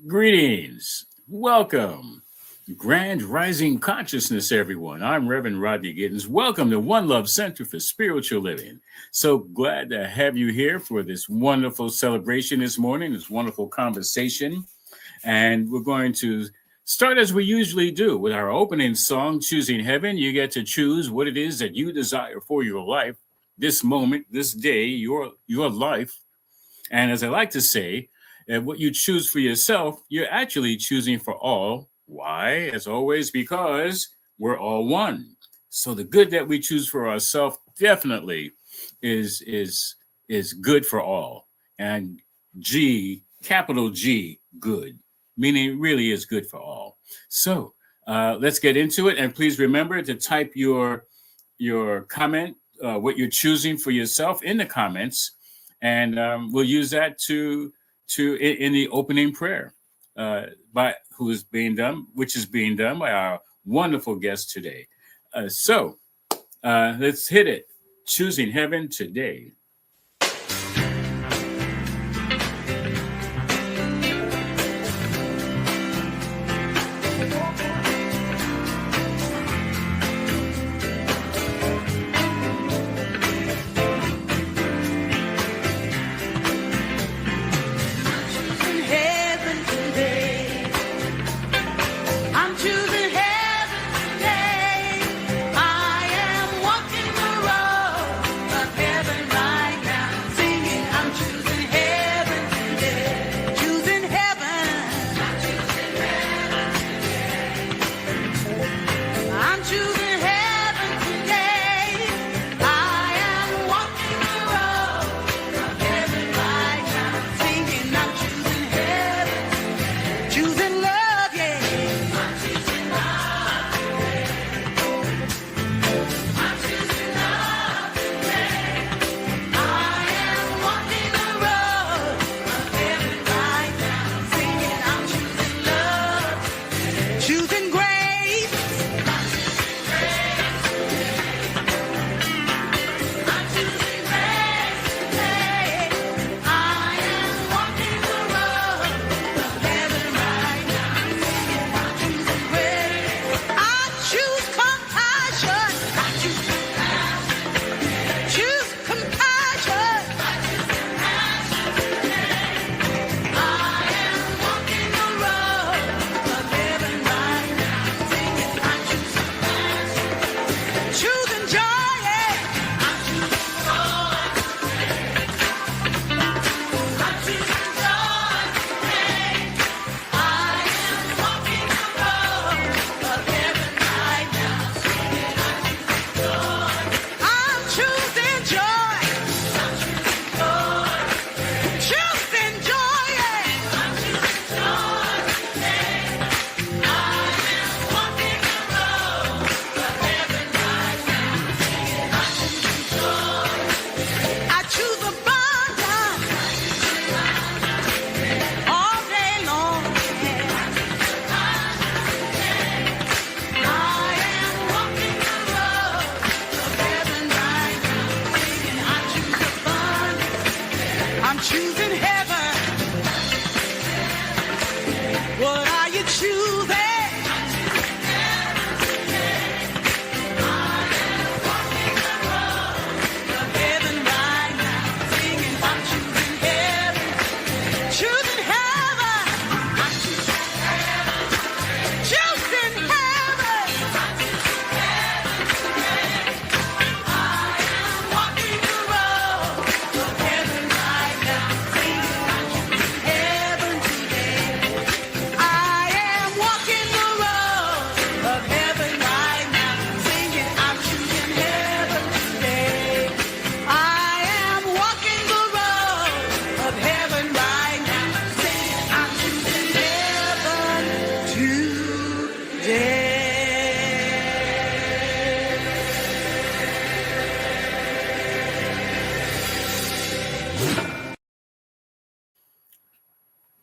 Greetings. Welcome. Grand Rising Consciousness, everyone. I'm Rev Rodney Gittens. Welcome to One Love Center for Spiritual Living. So glad to have you here for this wonderful celebration this morning, this wonderful conversation. And we're going to start as we usually do with our opening song, Choosing Heaven. You get to choose what it is that you desire for your life, this moment, this day, your life. And as I like to say, what you choose for yourself, you're actually choosing for all. Why? As always, because we're all one. So the good that we choose for ourselves definitely is good for all. And G, capital G, good, meaning it really is good for all. So let's get into it. And please remember to type your comment, what you're choosing for yourself in the comments. And we'll use that to in the opening prayer which is being done by our wonderful guest today. So let's hit it. Choosing Heaven today.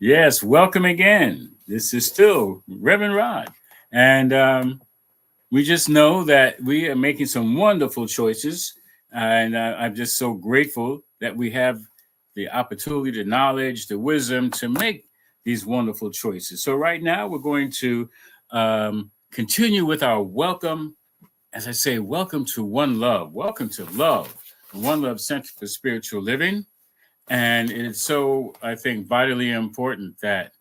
Yes, welcome again. This is still Reverend Rod. And we just know that we are making some wonderful choices. And I'm just so grateful that we have the opportunity, the knowledge, the wisdom to make these wonderful choices. So right now we're going to continue with our welcome. As I say, welcome to One Love. Welcome to Love, the One Love Center for Spiritual Living. And it's so, I think, vitally important that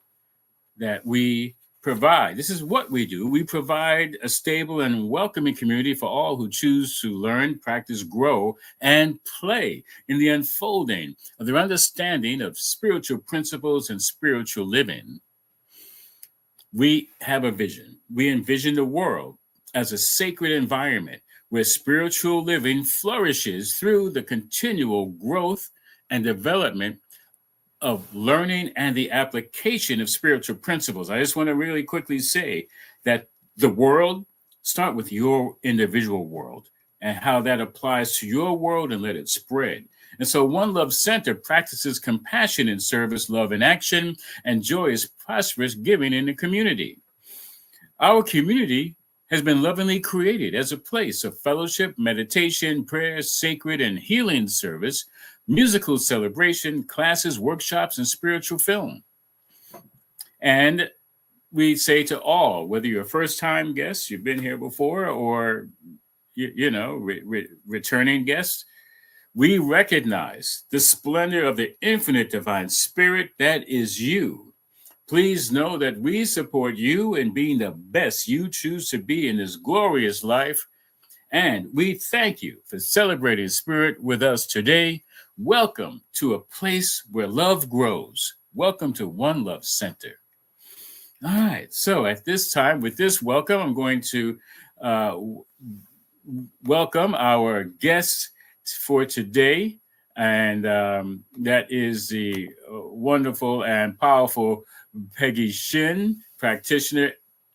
we provide. This is what we do. We provide a stable and welcoming community for all who choose to learn, practice, grow, and play in the unfolding of their understanding of spiritual principles and spiritual living. We have a vision. We envision the world as a sacred environment where spiritual living flourishes through the continual growth and development of learning and the application of spiritual principles. I just want to really quickly say that the world, start with your individual world and how that applies to your world and let it spread. And so One Love Center practices compassion in service, love in action, and joyous, prosperous giving in the community. Our community has been lovingly created as a place of fellowship, meditation, prayer, sacred and healing service, musical celebration, classes, workshops, and spiritual film. And we say to all, whether you're a first-time guest, you've been here before, or returning guests, we recognize the splendor of the infinite divine spirit that is you. Please know that we support you in being the best you choose to be in this glorious life. And we thank you for celebrating spirit with us today. Welcome to a place where love grows. Welcome to One Love Center. All right. So at this time, with this welcome, I'm going to welcome our guest for today. And that is the wonderful and powerful Peggy Shinn, practitioner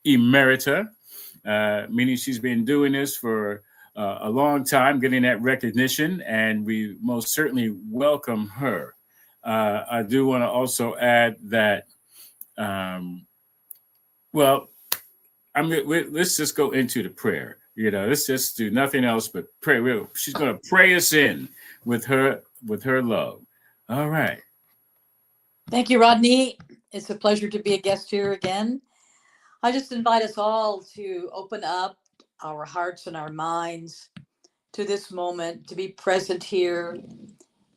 emerita, meaning she's been doing this for a long time, getting that recognition, and we most certainly welcome her. I do want to also add that, let's just go into the prayer. Let's just do nothing else but pray. She's going to pray us in with her love. All right. Thank you, Rodney. It's a pleasure to be a guest here again. I just invite us all to open up our hearts and our minds to this moment, to be present here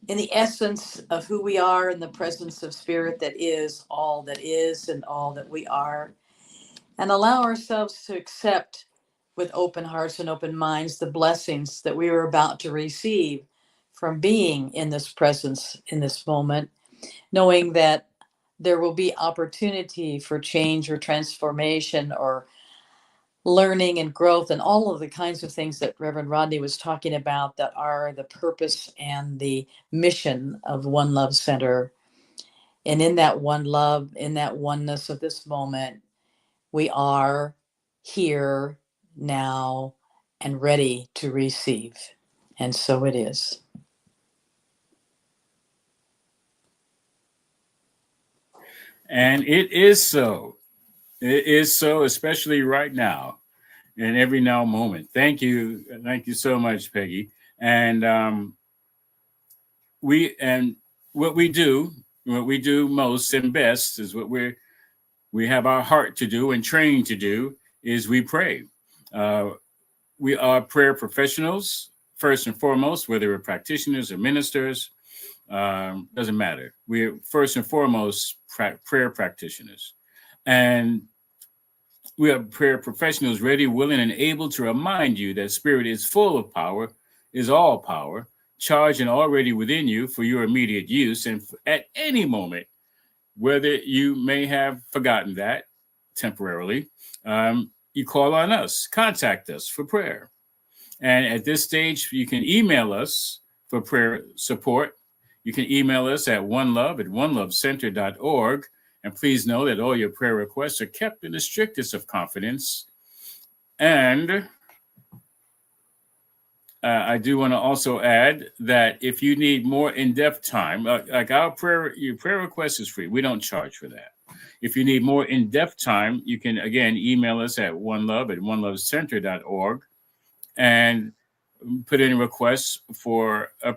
in the essence of who we are, in the presence of spirit that is all that is and all that we are, and allow ourselves to accept with open hearts and open minds the blessings that we are about to receive from being in this presence in this moment, knowing that there will be opportunity for change or transformation or learning and growth and all of the kinds of things that Reverend Rodney was talking about that are the purpose and the mission of One Love Center. And in that one love, in that oneness of this moment, we are here now and ready to receive. And so it is. And it is so. It is so, especially right now, in every now moment. Thank you so much, Peggy. And what we do most and best is what we have our heart to do and trained to do is we pray. We are prayer professionals first and foremost, whether we're practitioners or ministers. Doesn't matter. We're first and foremost prayer practitioners. And we are prayer professionals ready, willing, and able to remind you that spirit is full of power, is all power, charged and already within you for your immediate use. And at any moment, whether you may have forgotten that temporarily, you call on us, contact us for prayer. And at this stage, you can email us for prayer support. You can email us at onelove@onelovecenter.org. And please know that all your prayer requests are kept in the strictest of confidence. And I do want to also add that if you need more in-depth time, like your prayer request is free. We don't charge for that. If you need more in-depth time, you can, again, email us at onelove@onelovecenter.org and put in requests for a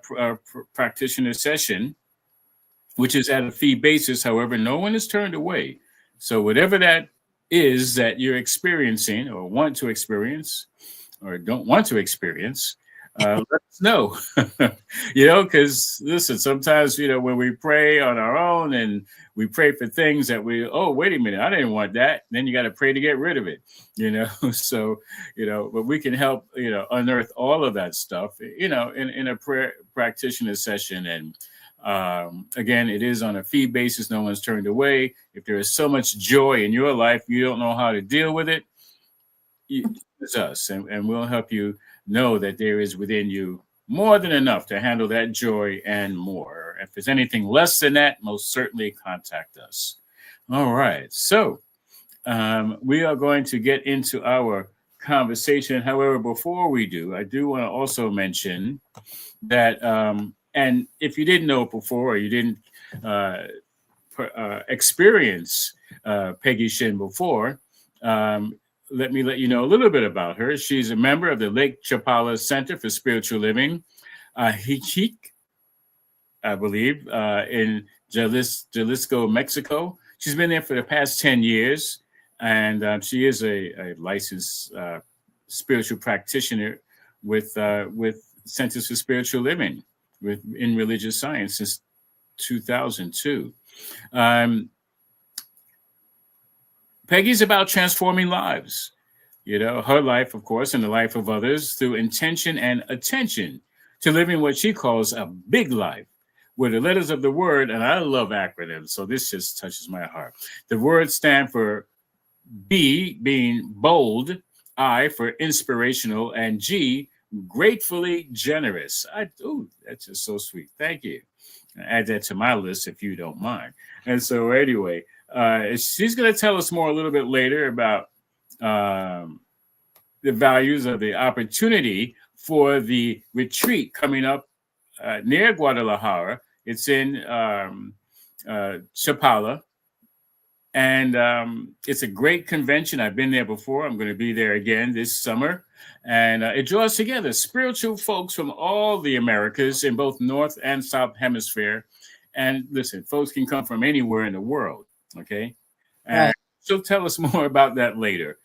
practitioner session. which is at a fee basis. However, no one is turned away. So whatever that is that you're experiencing or want to experience or don't want to experience, let us know. Because listen, sometimes, when we pray on our own and we pray for things that oh, wait a minute, I didn't want that. Then you got to pray to get rid of it, So, but we can help, unearth all of that stuff, in a prayer practitioner session. And again, it is on a fee basis. No one's turned away. If there is so much joy in your life, you don't know how to deal with it, it's us, and we'll help you know that there is within you more than enough to handle that joy and more. If there's anything less than that, most certainly contact us. All right. So we are going to get into our conversation. However, before we do, I do want to also mention that, and if you didn't know it before or you didn't experience Peggy Shinn before, let me let you know a little bit about her. She's a member of the Lake Chapala Center for Spiritual Living, Hichik, I believe, in Jalisco, Mexico. She's been there for the past 10 years, and she is a licensed spiritual practitioner with Centers for Spiritual Living in religious science since 2002. Peggy's about transforming lives, her life, of course, and the life of others through intention and attention to living what she calls a big life, where the letters of the word, and I love acronyms, so this just touches my heart. The words stand for B, being bold, I for inspirational, and G, gratefully generous. That's just so sweet. Thank you. Add that to my list if you don't mind. And so anyway, she's going to tell us more a little bit later about the values of the opportunity for the retreat coming up near Guadalajara. It's in Chapala. And it's a great convention. I've been there before. I'm going to be there again this summer. And it draws together spiritual folks from all the Americas in both North and South Hemisphere. And listen, folks can come from anywhere in the world. Okay. And Right. she'll tell us more about that later.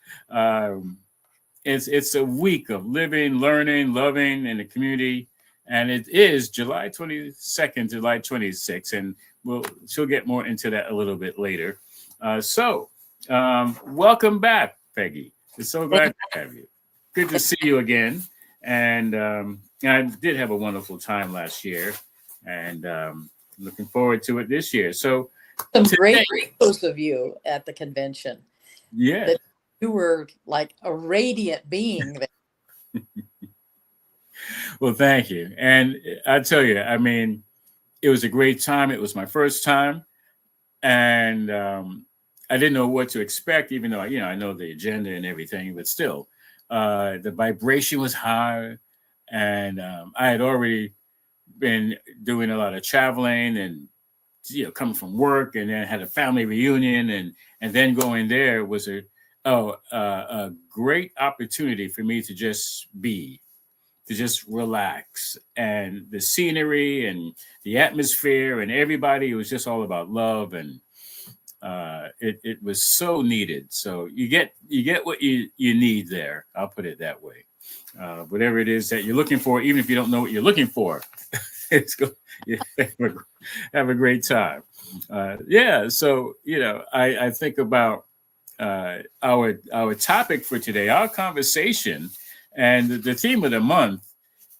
It's a week of living, learning, loving in the community. And it is July 22nd, July 26th. And she'll get more into that a little bit later. So welcome back, Peggy. We're so glad to have you. Good to see you again. And I did have a wonderful time last year, and looking forward to it this year. So some great photos of you at the convention. Yeah. That you were like a radiant being there. Well, thank you. And I tell you, I mean, it was a great time. It was my first time. And I didn't know what to expect, even though, I know the agenda and everything, but still, the vibration was high. And I had already been doing a lot of traveling and, coming from work, and then had a family reunion, and then going there was a great opportunity for me to just relax, and the scenery and the atmosphere and everybody. It was just all about love, and it was so needed. So you get what you need there. I'll put it that way. Whatever it is that you're looking for, even if you don't know what you're looking for, it's go. Have a great time. So I think about our topic for today, our conversation, and the theme of the month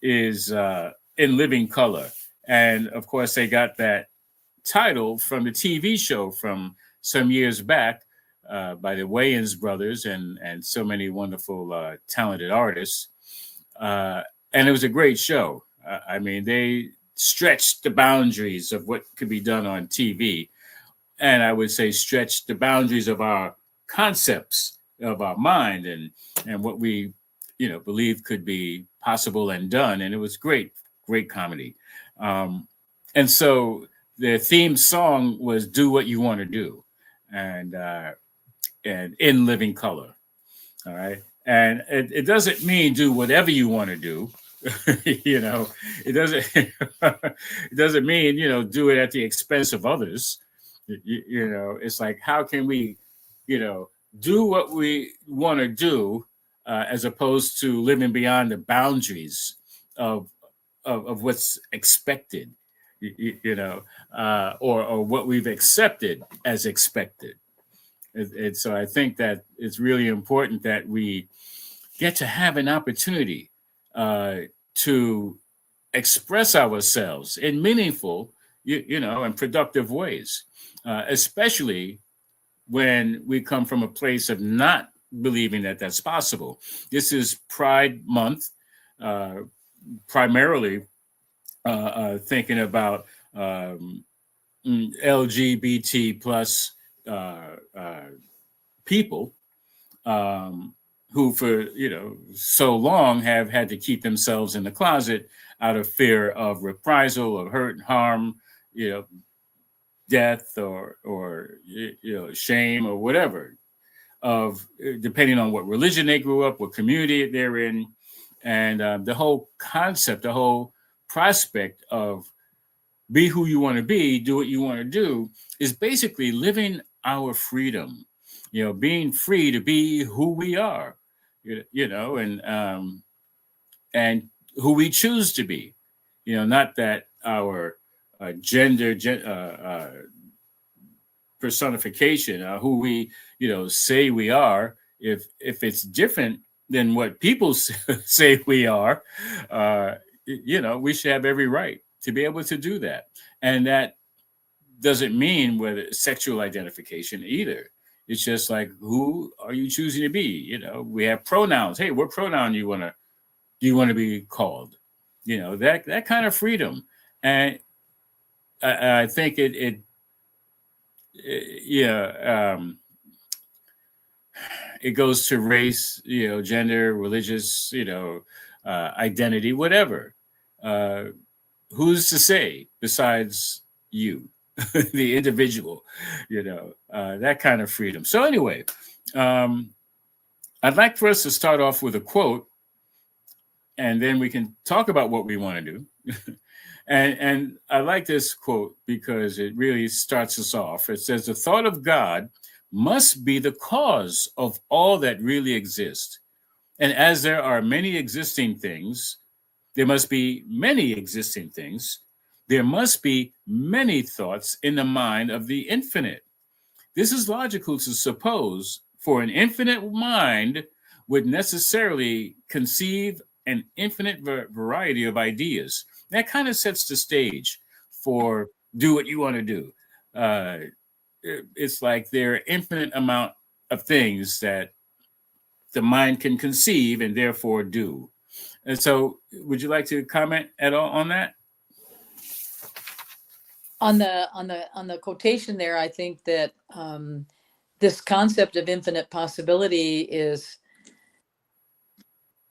is in living color. And of course, they got that title from the TV show from some years back by the Wayans brothers and so many wonderful, talented artists. And it was a great show. I mean, they stretched the boundaries of what could be done on TV. And I would say stretched the boundaries of our concepts of our mind and what we, believe could be possible and done. And it was great comedy. And so the theme song was "Do What You Want to Do," and in living color. All right. And it doesn't mean do whatever you want to do. You know, it doesn't it doesn't mean, do it at the expense of others. It's like, how can we, you know, do what we want to do, as opposed to living beyond the boundaries of of what's expected, or what we've accepted as expected. And so I think that it's really important that we get to have an opportunity, to express ourselves in meaningful, and productive ways, especially when we come from a place of not believing that that's possible. This is Pride Month, uh, primarily, thinking about, LGBT plus, people, um, who for so long have had to keep themselves in the closet out of fear of reprisal or hurt and harm, you know, death or shame or whatever, of depending on what religion they grew up, what community they're in, and the whole concept, the whole prospect of be who you want to be, do what you want to do, is basically living our freedom, being free to be who we are, and who we choose to be, not that our gender, personification, who we, say we are, if it's different than what people say we are, we should have every right to be able to do that. And that doesn't mean whether sexual identification either. It's just like, who are you choosing to be? We have pronouns. Hey, what pronoun do you want to be called? That kind of freedom. And I think yeah, it goes to race, gender, religious, identity, whatever. Uh, who's to say besides you, the individual, that kind of freedom. So anyway, I'd like for us to start off with a quote, and then we can talk about what we want to do. and I like this quote because it really starts us off. It says, "The thought of God must be the cause of all that really exists. And as there are many existing things, there must be many existing things. There must be many thoughts in the mind of the infinite. This is logical to suppose, for an infinite mind would necessarily conceive an infinite variety of ideas." That kind of sets the stage for do what you want to do. Uh, it's like there are infinite amount of things that the mind can conceive and therefore do. And so, would you like to comment at all on that? On the quotation there, I think that this concept of infinite possibility is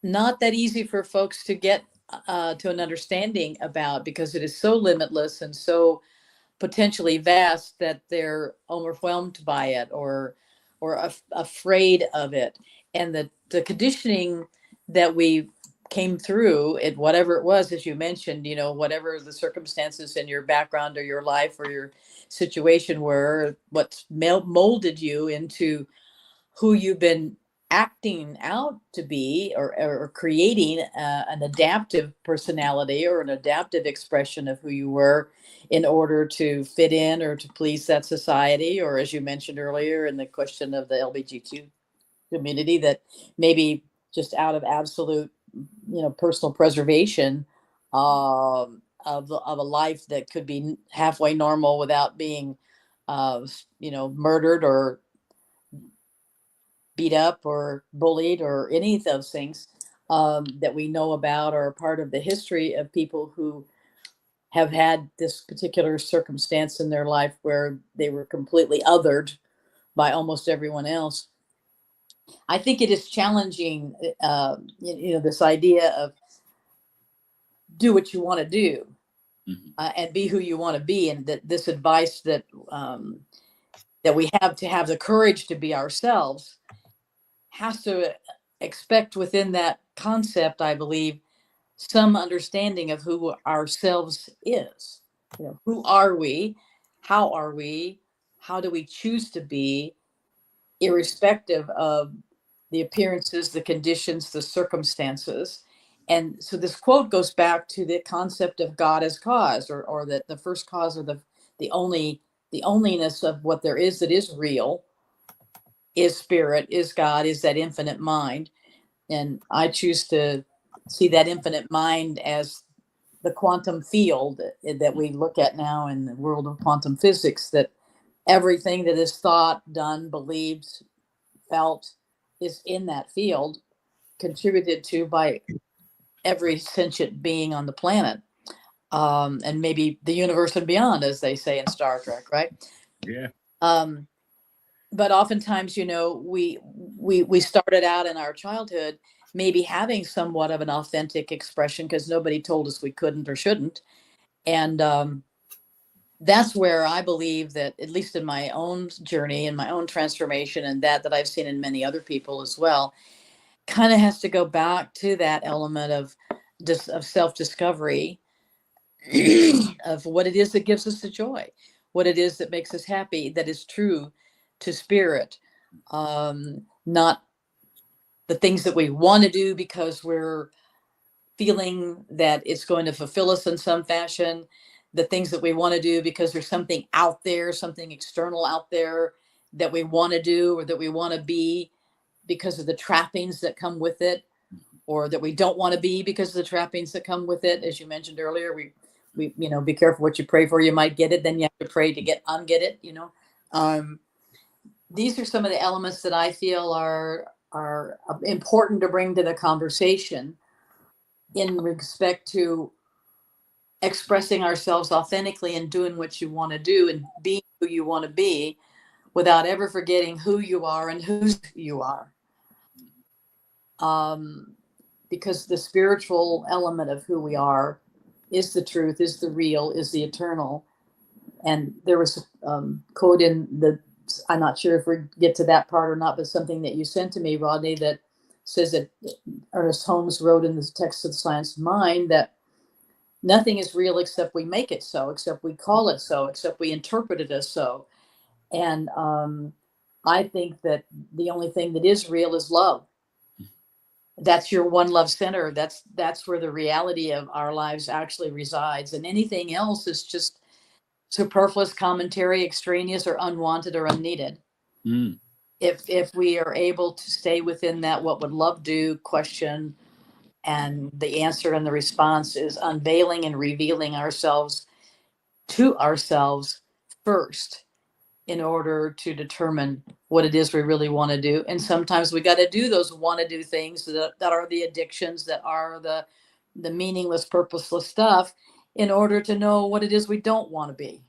not that easy for folks to get to an understanding about, because it is so limitless and so potentially vast that they're overwhelmed by it, or afraid of it. And the conditioning that we came through it, whatever it was, as you mentioned, whatever the circumstances in your background or your life or your situation were, what's molded you into who you've been acting out to be, or creating an adaptive personality or an adaptive expression of who you were in order to fit in or to please that society, or as you mentioned earlier in the question of the LGBT community, that maybe just out of absolute personal preservation, of a life that could be halfway normal without being murdered or beat up or bullied or any of those things, that we know about, or part of the history of people who have had this particular circumstance in their life where they were completely othered by almost everyone else. I think it is challenging, this idea of do what you want to do, and be who you want to be, and that this advice that we have to have the courage to be ourselves has to expect within that concept, I believe, some understanding of who ourselves is. Who are we? How are we? How do we choose to be, irrespective of the appearances, the conditions, the circumstances? And so this quote goes back to the concept of God as cause, or that the first cause, or the only the onlyness of what there is that is real, is spirit, is God, is that infinite mind. And I choose to see that infinite mind as the quantum field that we look at now in the world of quantum physics, that everything that is thought, done, believed, felt is in that field, contributed to by every sentient being on the planet, and maybe the universe and beyond, as they say in Star Trek, right? Yeah. Um, but oftentimes, we started out in our childhood maybe having somewhat of an authentic expression because nobody told us we couldn't or shouldn't. And that's where I believe that, at least in my own journey and my own transformation, and that I've seen in many other people as well, kind of has to go back to that element of self-discovery, of what it is that gives us the joy, what it is that makes us happy, that is true to spirit, not the things that we want to do because we're feeling that it's going to fulfill us in some fashion, the things that we want to do because there's something out there, something external out there that we want to do or that we want to be because of the trappings that come with it, or that we don't want to be because of the trappings that come with it. As you mentioned earlier, we be careful what you pray for, you might get it, then you have to pray to unget it. These are some of the elements that I feel are important to bring to the conversation in respect to expressing ourselves authentically and doing what you want to do and being who you want to be, without ever forgetting who you are and whose you are. Because the spiritual element of who we are is the truth, is the real, is the eternal. And there was a quote in I'm not sure if we get to that part or not, but something that you sent to me, Rodney, that says that Ernest Holmes wrote in the text of the Science of Mind that nothing is real except we make it so, except we call it so, except we interpret it as so. And I think that the only thing that is real is love. That's your one love center. That's where the reality of our lives actually resides. And anything else is just superfluous commentary, extraneous or unwanted or unneeded. Mm. If we are able to stay within that, what would love do question, and the answer and the response is unveiling and revealing ourselves to ourselves first, in order to determine what it is we really want to do. And sometimes we got to do those want to do things that are the addictions, that are the meaningless, purposeless stuff, in order to know what it is we don't want to be.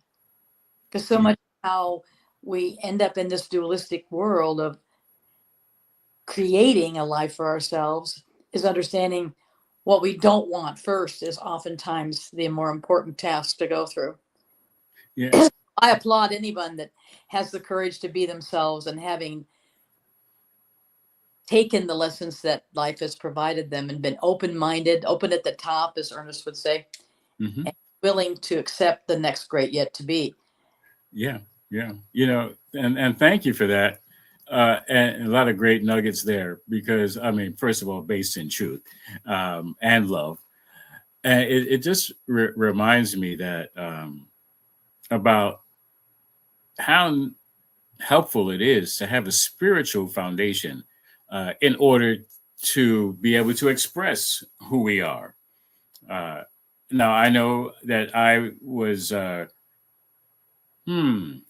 Because so much how we end up in this dualistic world of creating a life for ourselves is understanding what we don't want first is oftentimes the more important task to go through. Yeah. I applaud anyone that has the courage to be themselves, and having taken the lessons that life has provided them and been open-minded, open at the top, as Ernest would say, Mm-hmm. and willing to accept the next great yet to be. Yeah. Yeah. And thank you for that. And a lot of great nuggets there, because I mean, first of all, based in truth, and love. And it just reminds me that, about how helpful it is to have a spiritual foundation, in order to be able to express who we are. Uh, Now, I know that I was,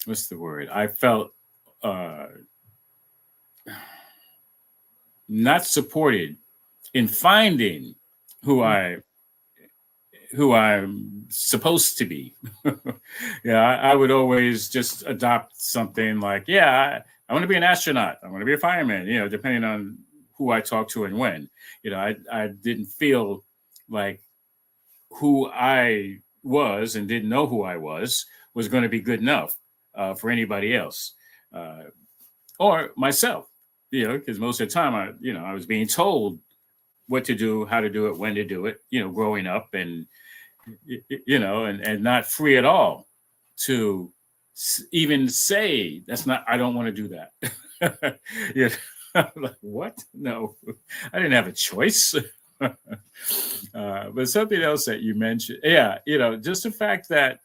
what's the word? I felt, uh, not supported in finding who I who I'm supposed to be. Yeah, I would always just adopt something like, yeah, I want to be an astronaut. I want to be a fireman, depending on who I talk to and when. I didn't feel like who I was and didn't know who I was going to be good enough, for anybody else, or myself, because most of the time I was being told what to do, how to do it, when to do it, growing up, and and not free at all to even say that's not, I don't want to do that. you like, what? No, I didn't have a choice. But something else that you mentioned, yeah, just the fact that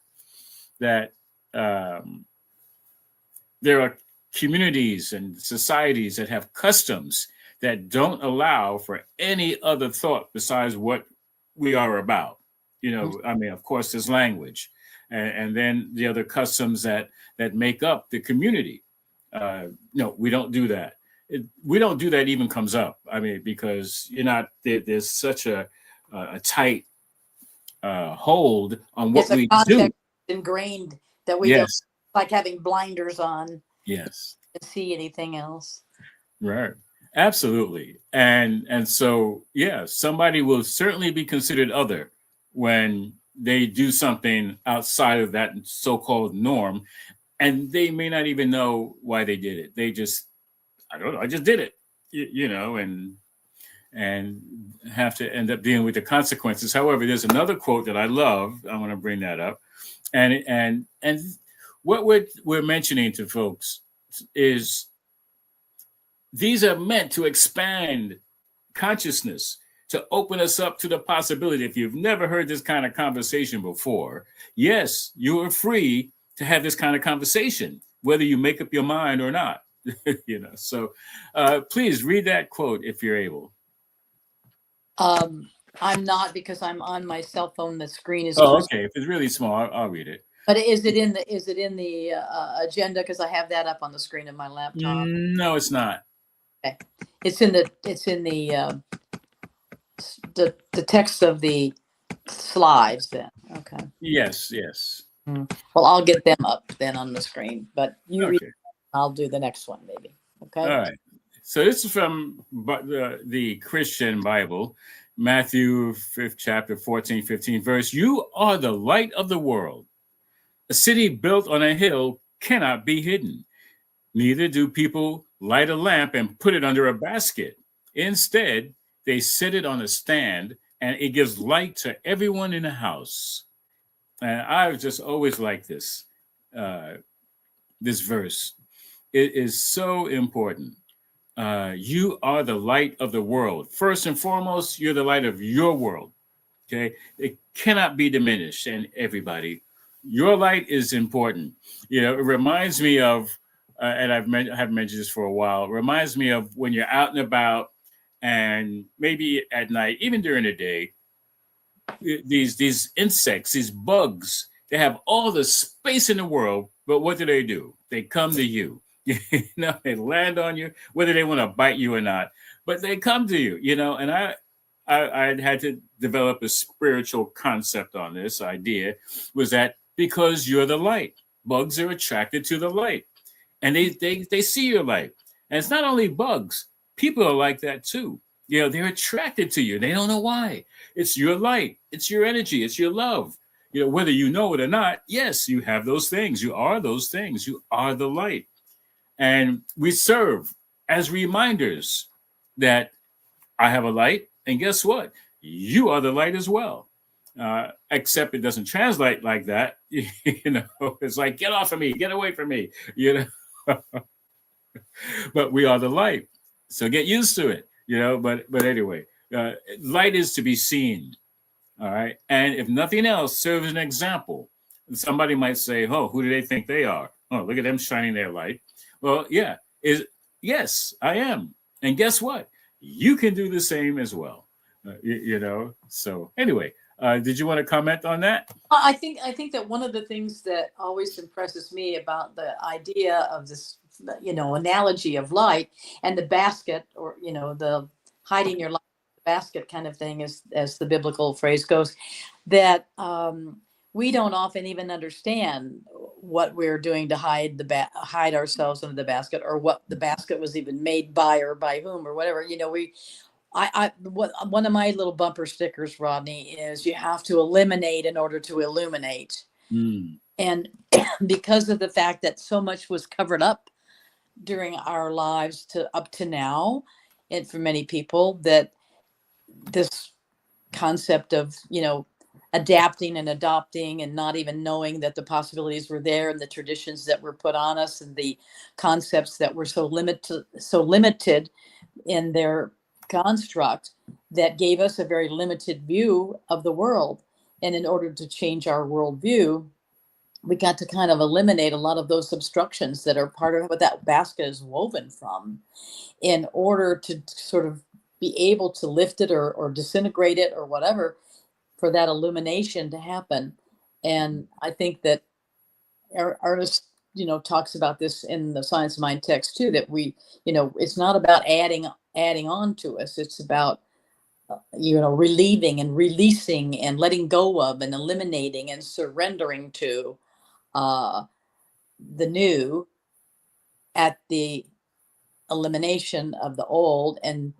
there are communities and societies that have customs that don't allow for any other thought besides what we are about. I mean, of course, there's language, and then the other customs that make up the community. No, we don't do that. We don't do that even comes up. I mean, because there's such a tight hold on what It's a we do. context ingrained that we don't, Yes, like having blinders on yes, to see anything else. right, absolutely. And so, yeah, somebody will certainly be considered other when they do something outside of that so-called norm, and they may not even know why they did it. They just, I don't know, I just did it, and have to end up dealing with the consequences. However, there's another quote that I love. I want to bring that up, and what we're mentioning to folks is these are meant to expand consciousness, to open us up to the possibility. If you've never heard this kind of conversation before, yes, you are free to have this kind of conversation, whether you make up your mind or not. So please read that quote if you're able. I'm not, because I'm on my cell phone. The screen is. Oh, okay. If it's really small, I'll read it. But is it in the agenda? Because I have that up on the screen of my laptop. No, it's not. Okay, it's in the text of the slides then. Okay. Yes. Well, I'll get them up then on the screen. But you read. Okay. I'll do the next one maybe. Okay. All right. So this is from the Christian Bible, Matthew 5th chapter 14, 15 verse. You are the light of the world. A city built on a hill cannot be hidden. Neither do people light a lamp and put it under a basket. Instead, they set it on a stand, and it gives light to everyone in the house. And I've just always liked this verse. It is so important. You are the light of the world. First and foremost, you're the light of your world. Okay, it cannot be diminished. And everybody, your light is important. It reminds me of, and I have mentioned this for a while. It reminds me of when you're out and about, and maybe at night, even during the day, these insects, these bugs, they have all the space in the world, but what do? They come to you. They land on you, whether they want to bite you or not, but they come to you. And I had to develop a spiritual concept on this idea, was that because you're the light, bugs are attracted to the light, and they see your light. And it's not only bugs, people are like that too. They're attracted to you. They don't know why. It's your light. It's your energy. It's your love. Whether you know it or not, yes, you have those things. You are those things. You are the light. And we serve as reminders that I have a light. And guess what? You are the light as well. Except it doesn't translate like that. It's like, get off of me, get away from me, But we are the light. So get used to it, but anyway, light is to be seen. All right. And if nothing else, serve as an example. Somebody might say, oh, who do they think they are? Oh, look at them shining their light. Well, yeah, yes, I am. And guess what? You can do the same as well. So anyway, did you want to comment on that? I think that one of the things that always impresses me about the idea of this, analogy of light and the basket, or the hiding your light in the basket kind of thing, as the biblical phrase goes, that we don't often even understand what we're doing to hide ourselves under the basket, or what the basket was even made by, or by whom, or whatever. One of my little bumper stickers, Rodney, is you have to eliminate in order to illuminate. And because of the fact that so much was covered up during our lives up to now, and for many people, that this concept of, adapting and adopting and not even knowing that the possibilities were there, and the traditions that were put on us, and the concepts that were so limited in their construct, that gave us a very limited view of the world. And in order to change our worldview, we got to kind of eliminate a lot of those obstructions that are part of what that basket is woven from, in order to sort of be able to lift it or disintegrate it or whatever, for that illumination to happen. And I think that artist, talks about this in the Science of Mind text too, that we, it's not about adding on to us. It's about, relieving and releasing and letting go of and eliminating and surrendering to the new, at the elimination of the old, and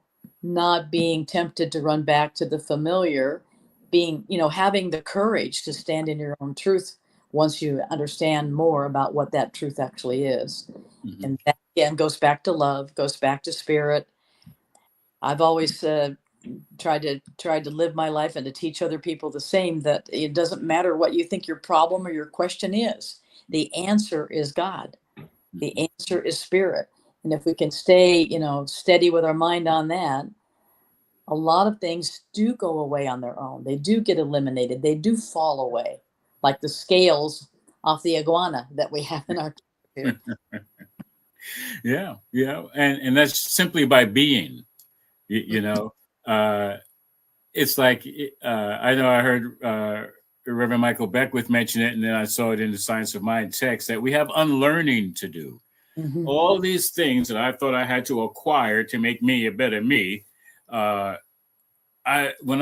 not being tempted to run back to the familiar, being, having the courage to stand in your own truth once you understand more about what that truth actually is. Mm-hmm. And that again goes back to love, goes back to spirit. I've always tried to live my life and to teach other people the same, that it doesn't matter what you think your problem or your question is. The answer is God. The answer is spirit. And if we can stay, steady with our mind on that, a lot of things do go away on their own. They do get eliminated. They do fall away, like the scales off the iguana that we have in our here. Yeah, and that's simply by being. It's like, I know I heard Reverend Michael Beckwith mention it, and then I saw it in the Science of Mind text, that we have unlearning to do. Mm-hmm. All these things that I thought I had to acquire to make me a better me, when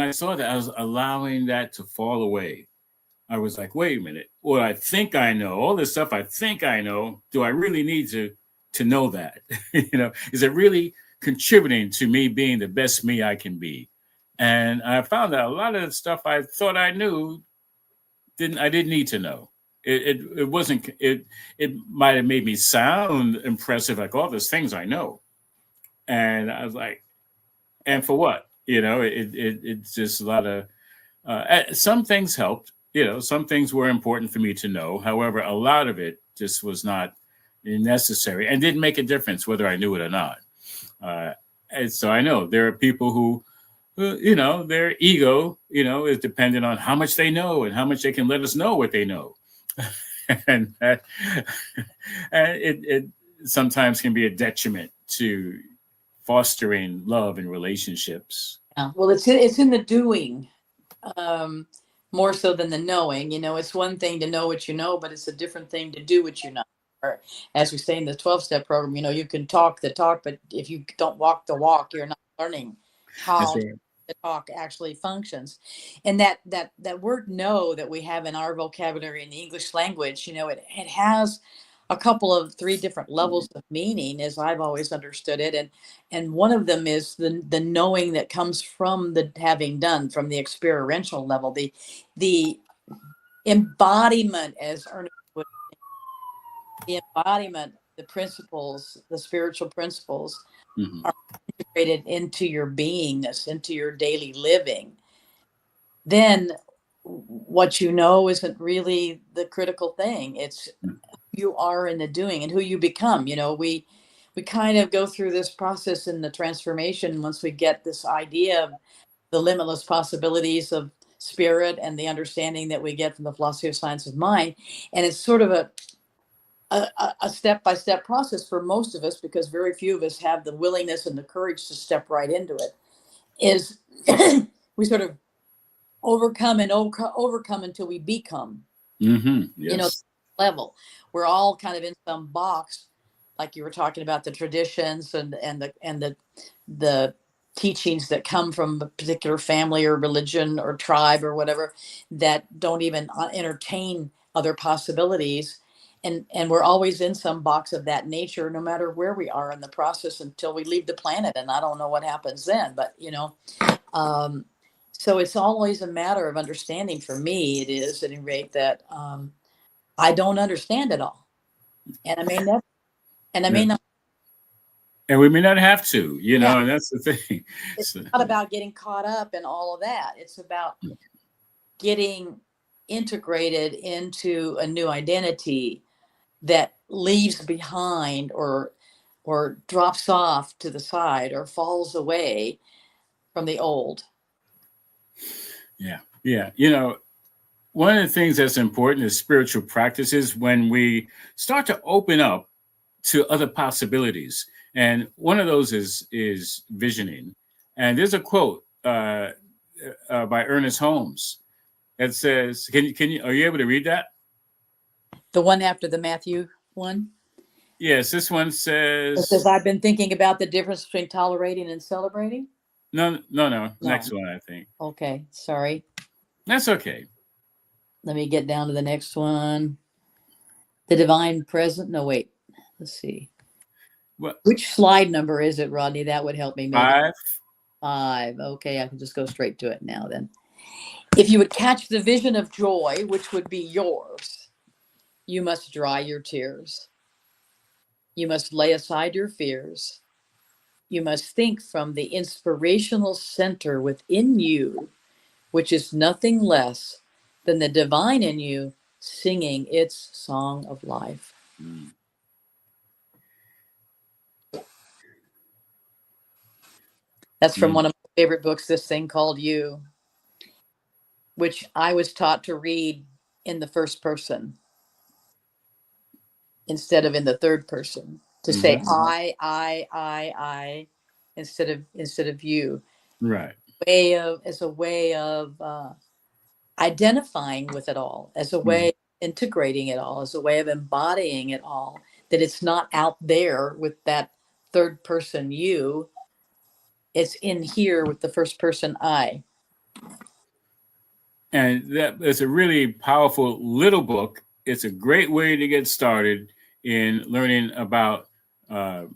I saw that, I was allowing that to fall away. I was like, wait a minute, what I think I know, all this stuff I think I know, do I really need to know that? Is it really contributing to me being the best me I can be? And I found that a lot of the stuff I thought I knew, I didn't need to know. It wasn't, it might have made me sound impressive, like all those things I know. And I was like, and for what? It's just a lot of, some things helped, some things were important for me to know. However, a lot of it just was not necessary and didn't make a difference whether I knew it or not. And so I know there are people who, their ego, is dependent on how much they know and how much they can let us know what they know. and it sometimes can be a detriment to fostering love and relationships. Yeah. Well, it's in the doing, more so than the knowing. It's one thing to know what you know, but it's a different thing to do what you know. Or, as we say in the 12-step program, you can talk the talk, but if you don't walk the walk, you're not learning how Right. the talk actually functions. And that word "know" that we have in our vocabulary in the English language, it has a couple of 3 different levels of meaning, as I've always understood it. And one of them is the knowing that comes from the having done, from the experiential level, the embodiment, as Ernest would, the embodiment, the principles, the spiritual principles Mm-hmm. are integrated into your beingness, into your daily living. Then what you know isn't really the critical thing. It's who you are in the doing and who you become. We kind of go through this process in the transformation once we get this idea of the limitless possibilities of spirit and the understanding that we get from the philosophy of science of mind. And it's sort of a step-by-step process for most of us, because very few of us have the willingness and the courage to step right into it. Is we sort of overcome until we become. Mm-hmm. Yes. Level. We're all kind of in some box, like you were talking about, the traditions and the teachings that come from a particular family or religion or tribe or whatever, that don't even entertain other possibilities. And we're always in some box of that nature, no matter where we are in the process, until we leave the planet. And I don't know what happens then, but so it's always a matter of understanding. For me, it is, at any rate, that I don't understand it all, and I may never, and I may not. And we may not have to, Yeah. and that's the thing. It's So, not about getting caught up in all of that. It's about getting integrated into a new identity that leaves behind or drops off to the side or falls away from the old. yeah, yeah. One of the things that's important is spiritual practices when we start to open up to other possibilities. And one of those is visioning. And there's a quote by Ernest Holmes that says, "Can you are you able to read that?" The one after the Matthew one. Yes, this one It says, says, I've been thinking about the difference between tolerating and celebrating. no, no, no. No. Next one, I think. Okay, sorry. That's okay. Let me get down to the next one. The divine present. No, wait. Let's see. Well, Which slide number is it, Rodney? That would help me maybe. 5. 5. Okay, I can just go straight to it now then. If you would catch the vision of joy, which would be yours, you must dry your tears. You must lay aside your fears. You must think from the inspirational center within you, which is nothing less than the divine in you singing its song of life. Mm. That's from Mm. one of my favorite books, This Thing Called You, which I was taught to read in the first person instead of in the third person, to say Mhm. I instead of you. Right. As a way of identifying with it all, as a way of integrating it all, as a way of embodying it all, that it's not out there with that third person you, it's in here with the first person I. And that is a really powerful little book. It's a great way to get started in learning about the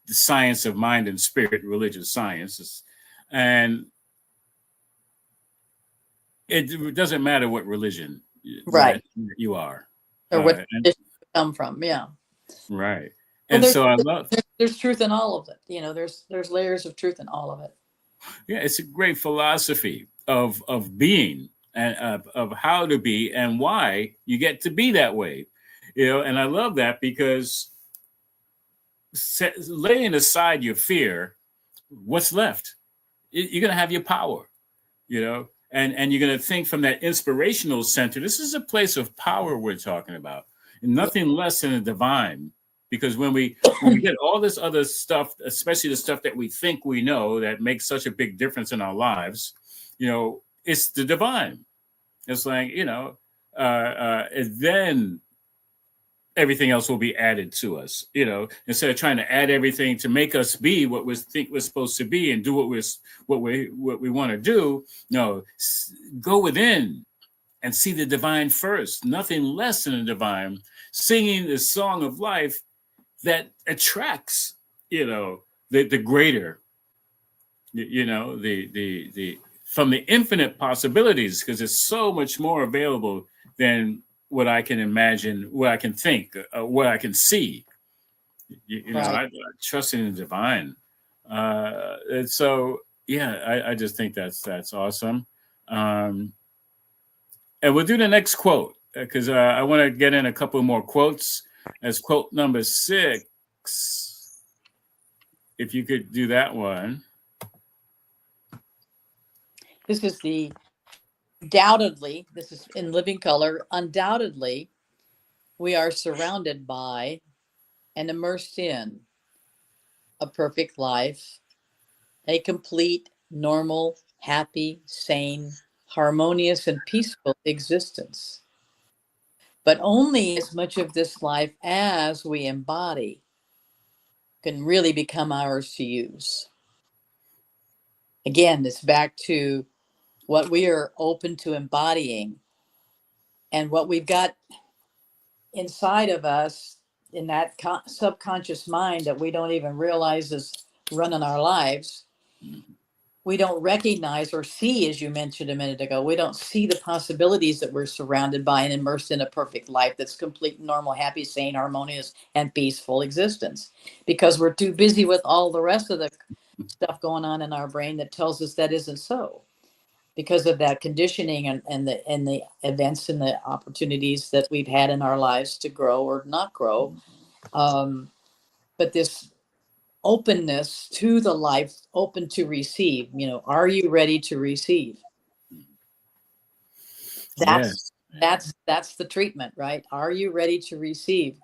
science of mind and spirit, religious sciences. And it doesn't matter what religion Right. that you are. Or what And you come from. Yeah. right. Well, And so I love, there's truth in all of it. There's layers of truth in all of it. yeah, it's a great philosophy of being and of how to be and why you get to be that way. And I love that because laying aside your fear, what's left? You're going to have your power, and you're going to think from that inspirational center. This is a place of power we're talking about, and nothing less than the divine. Because when we get all this other stuff, especially the stuff that we think we know that makes such a big difference in our lives, it's the divine. It's like, and then everything else will be added to us, instead of trying to add everything to make us be what we think we're supposed to be and do what we want to do. No, go within and see the divine first, nothing less than the divine, singing the song of life that attracts, the greater, the from the infinite possibilities, because there's so much more available than what I can imagine, what I can think, what I can see. Right. I trust in the divine. And so, yeah, I just think that's awesome. And we'll do the next quote because I want to get in a couple more quotes. As quote number 6, if you could do that one. This is this is in living color. Undoubtedly, we are surrounded by and immersed in a perfect life, a complete, normal, happy, sane, harmonious, and peaceful existence. But only as much of this life as we embody can really become ours to use. Again, it's back to what we are open to embodying and what we've got inside of us in that subconscious mind that we don't even realize is running our lives. we don't recognize or see, as you mentioned a minute ago, we don't see the possibilities that we're surrounded by and immersed in a perfect life that's complete, normal, happy, sane, harmonious, and peaceful existence, because we're too busy with all the rest of the stuff going on in our brain that tells us that isn't so, because of that conditioning and the events and the opportunities that we've had in our lives to grow or not grow. But this openness to the life, open to receive, are you ready to receive? That's Yes. that's the treatment, right? Are you ready to receive?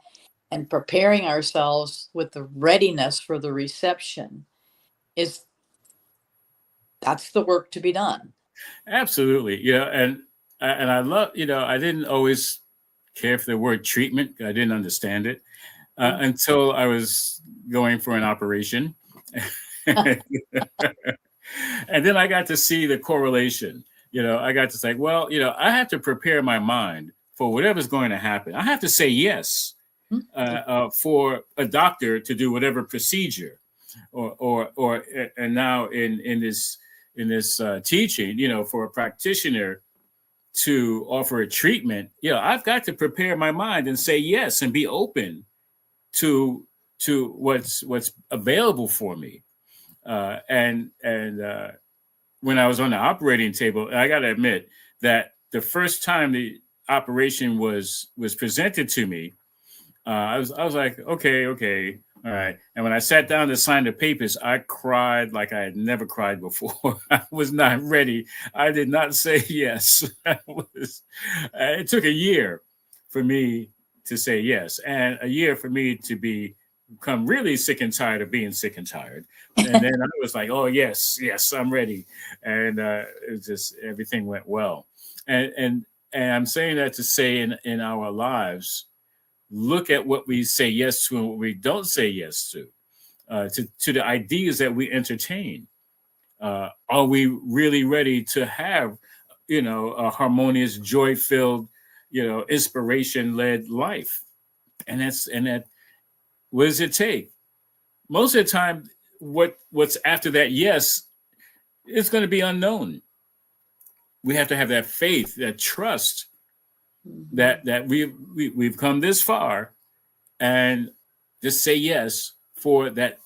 And preparing ourselves with the readiness for the reception is that's the work to be done. Absolutely. Yeah. And I love, I didn't always care for the word treatment. I didn't understand it until I was going for an operation. And then I got to see the correlation. I got to say, well, I have to prepare my mind for whatever's going to happen. I have to say yes for a doctor to do whatever procedure, or and now in this teaching, for a practitioner to offer a treatment. I've got to prepare my mind and say yes and be open to what's available for me. And when I was on the operating table, I got to admit that the first time the operation was presented to me, I was like, okay, all right. And when I sat down to sign the papers, I cried like I had never cried before. I was not ready. I did not say yes. It took a year for me to say yes, and a year for me to become really sick and tired of being sick and tired. And then I was like, oh yes, I'm ready. And it just everything went well. And I'm saying that to say in our lives, look at what we say yes to and what we don't say yes to the ideas that we entertain. Are we really ready to have, a harmonious, joy-filled, inspiration-led life? And that. What does it take? Most of the time, what's after that yes is going to be unknown. We have to have that faith, that trust that we've come this far, and just say yes for that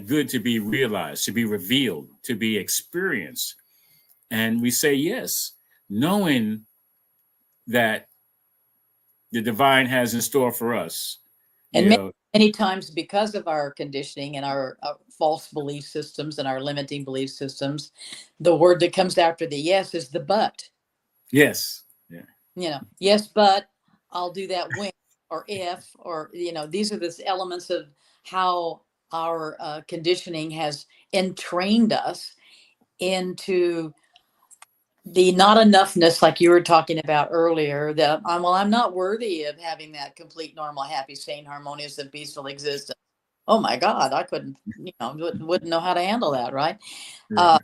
good to be realized, to be revealed, to be experienced. And we say yes, knowing that the divine has in store for us. And many times, because of our conditioning and our false belief systems and our limiting belief systems, the word that comes after the yes is the but. Yes. Yeah. Yes, but I'll do that when or if, or, these are the elements of how our conditioning has entrained us into the not enoughness, like you were talking about earlier, that I'm not worthy of having that complete, normal, happy, sane, harmonious, and peaceful existence. Oh my God, I couldn't, wouldn't know how to handle that, right? Right.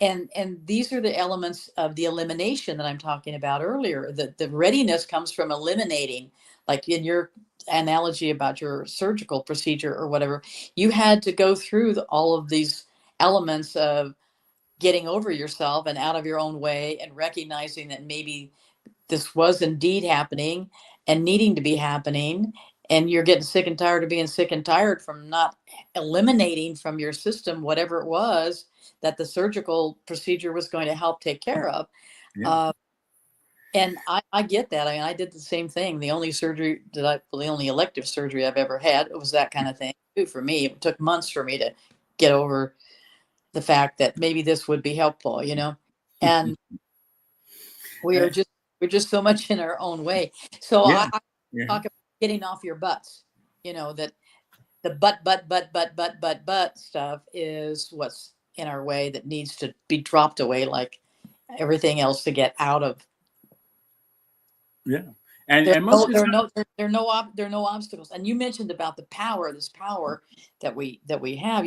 And these are the elements of the elimination that I'm talking about earlier. The readiness comes from eliminating, like in your analogy about your surgical procedure or whatever, you had to go through all of these elements of getting over yourself and out of your own way and recognizing that maybe this was indeed happening and needing to be happening. And you're getting sick and tired of being sick and tired from not eliminating from your system whatever it was that the surgical procedure was going to help take care of. Yeah. And I get that. I mean, I did the same thing. The only the only elective surgery I've ever had, it was that kind of thing too for me. It took months for me to get over the fact that maybe this would be helpful, and we're just so much in our own way. So Yeah. I Yeah. talk about getting off your butts, that the but stuff is what's in our way that needs to be dropped away, like everything else, to get out of. Yeah. And most of the time, There are no obstacles. And you mentioned about this power that we have.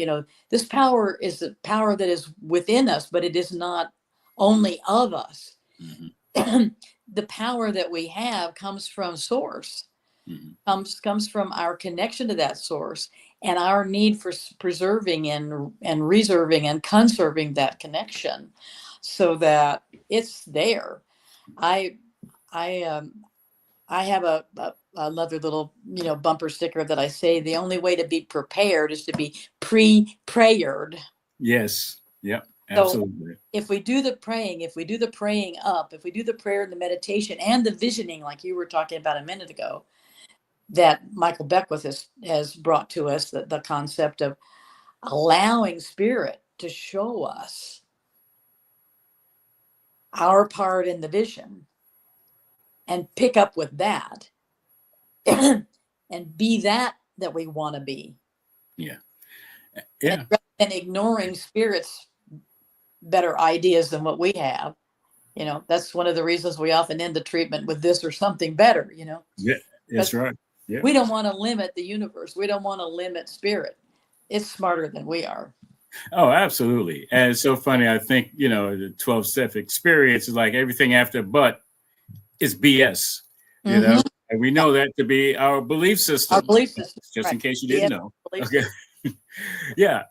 This power is the power that is within us, but it is not only of us. mm-hmm. The power that we have comes from source, Mm-hmm. comes from our connection to that source. and our need for preserving and reserving and conserving that connection so that it's there. I I I have a lovely little, bumper sticker that I say the only way to be prepared is to be pre-prayered. Yes. Yep. So Absolutely. if we do the praying, if we do the praying up, if we do the prayer and the meditation and the visioning, like you were talking about a minute ago, that Michael Beckwith has brought to us, the concept of allowing spirit to show us our part in the vision and pick up with that and be that we want to be. Yeah. And Yeah. rather than ignoring spirit's better ideas than what we have, that's one of the reasons we often end the treatment with this or something better, Yeah. That's right. Yeah. We don't want to limit the universe. We don't want to limit spirit. It's smarter than we are. Oh, absolutely. And it's so funny. I think, the 12-step experience is like everything after but is BS, Mm-hmm. and we know that to be our belief system. Our belief system. Just right. in case you didn't know. Okay. System. Yeah.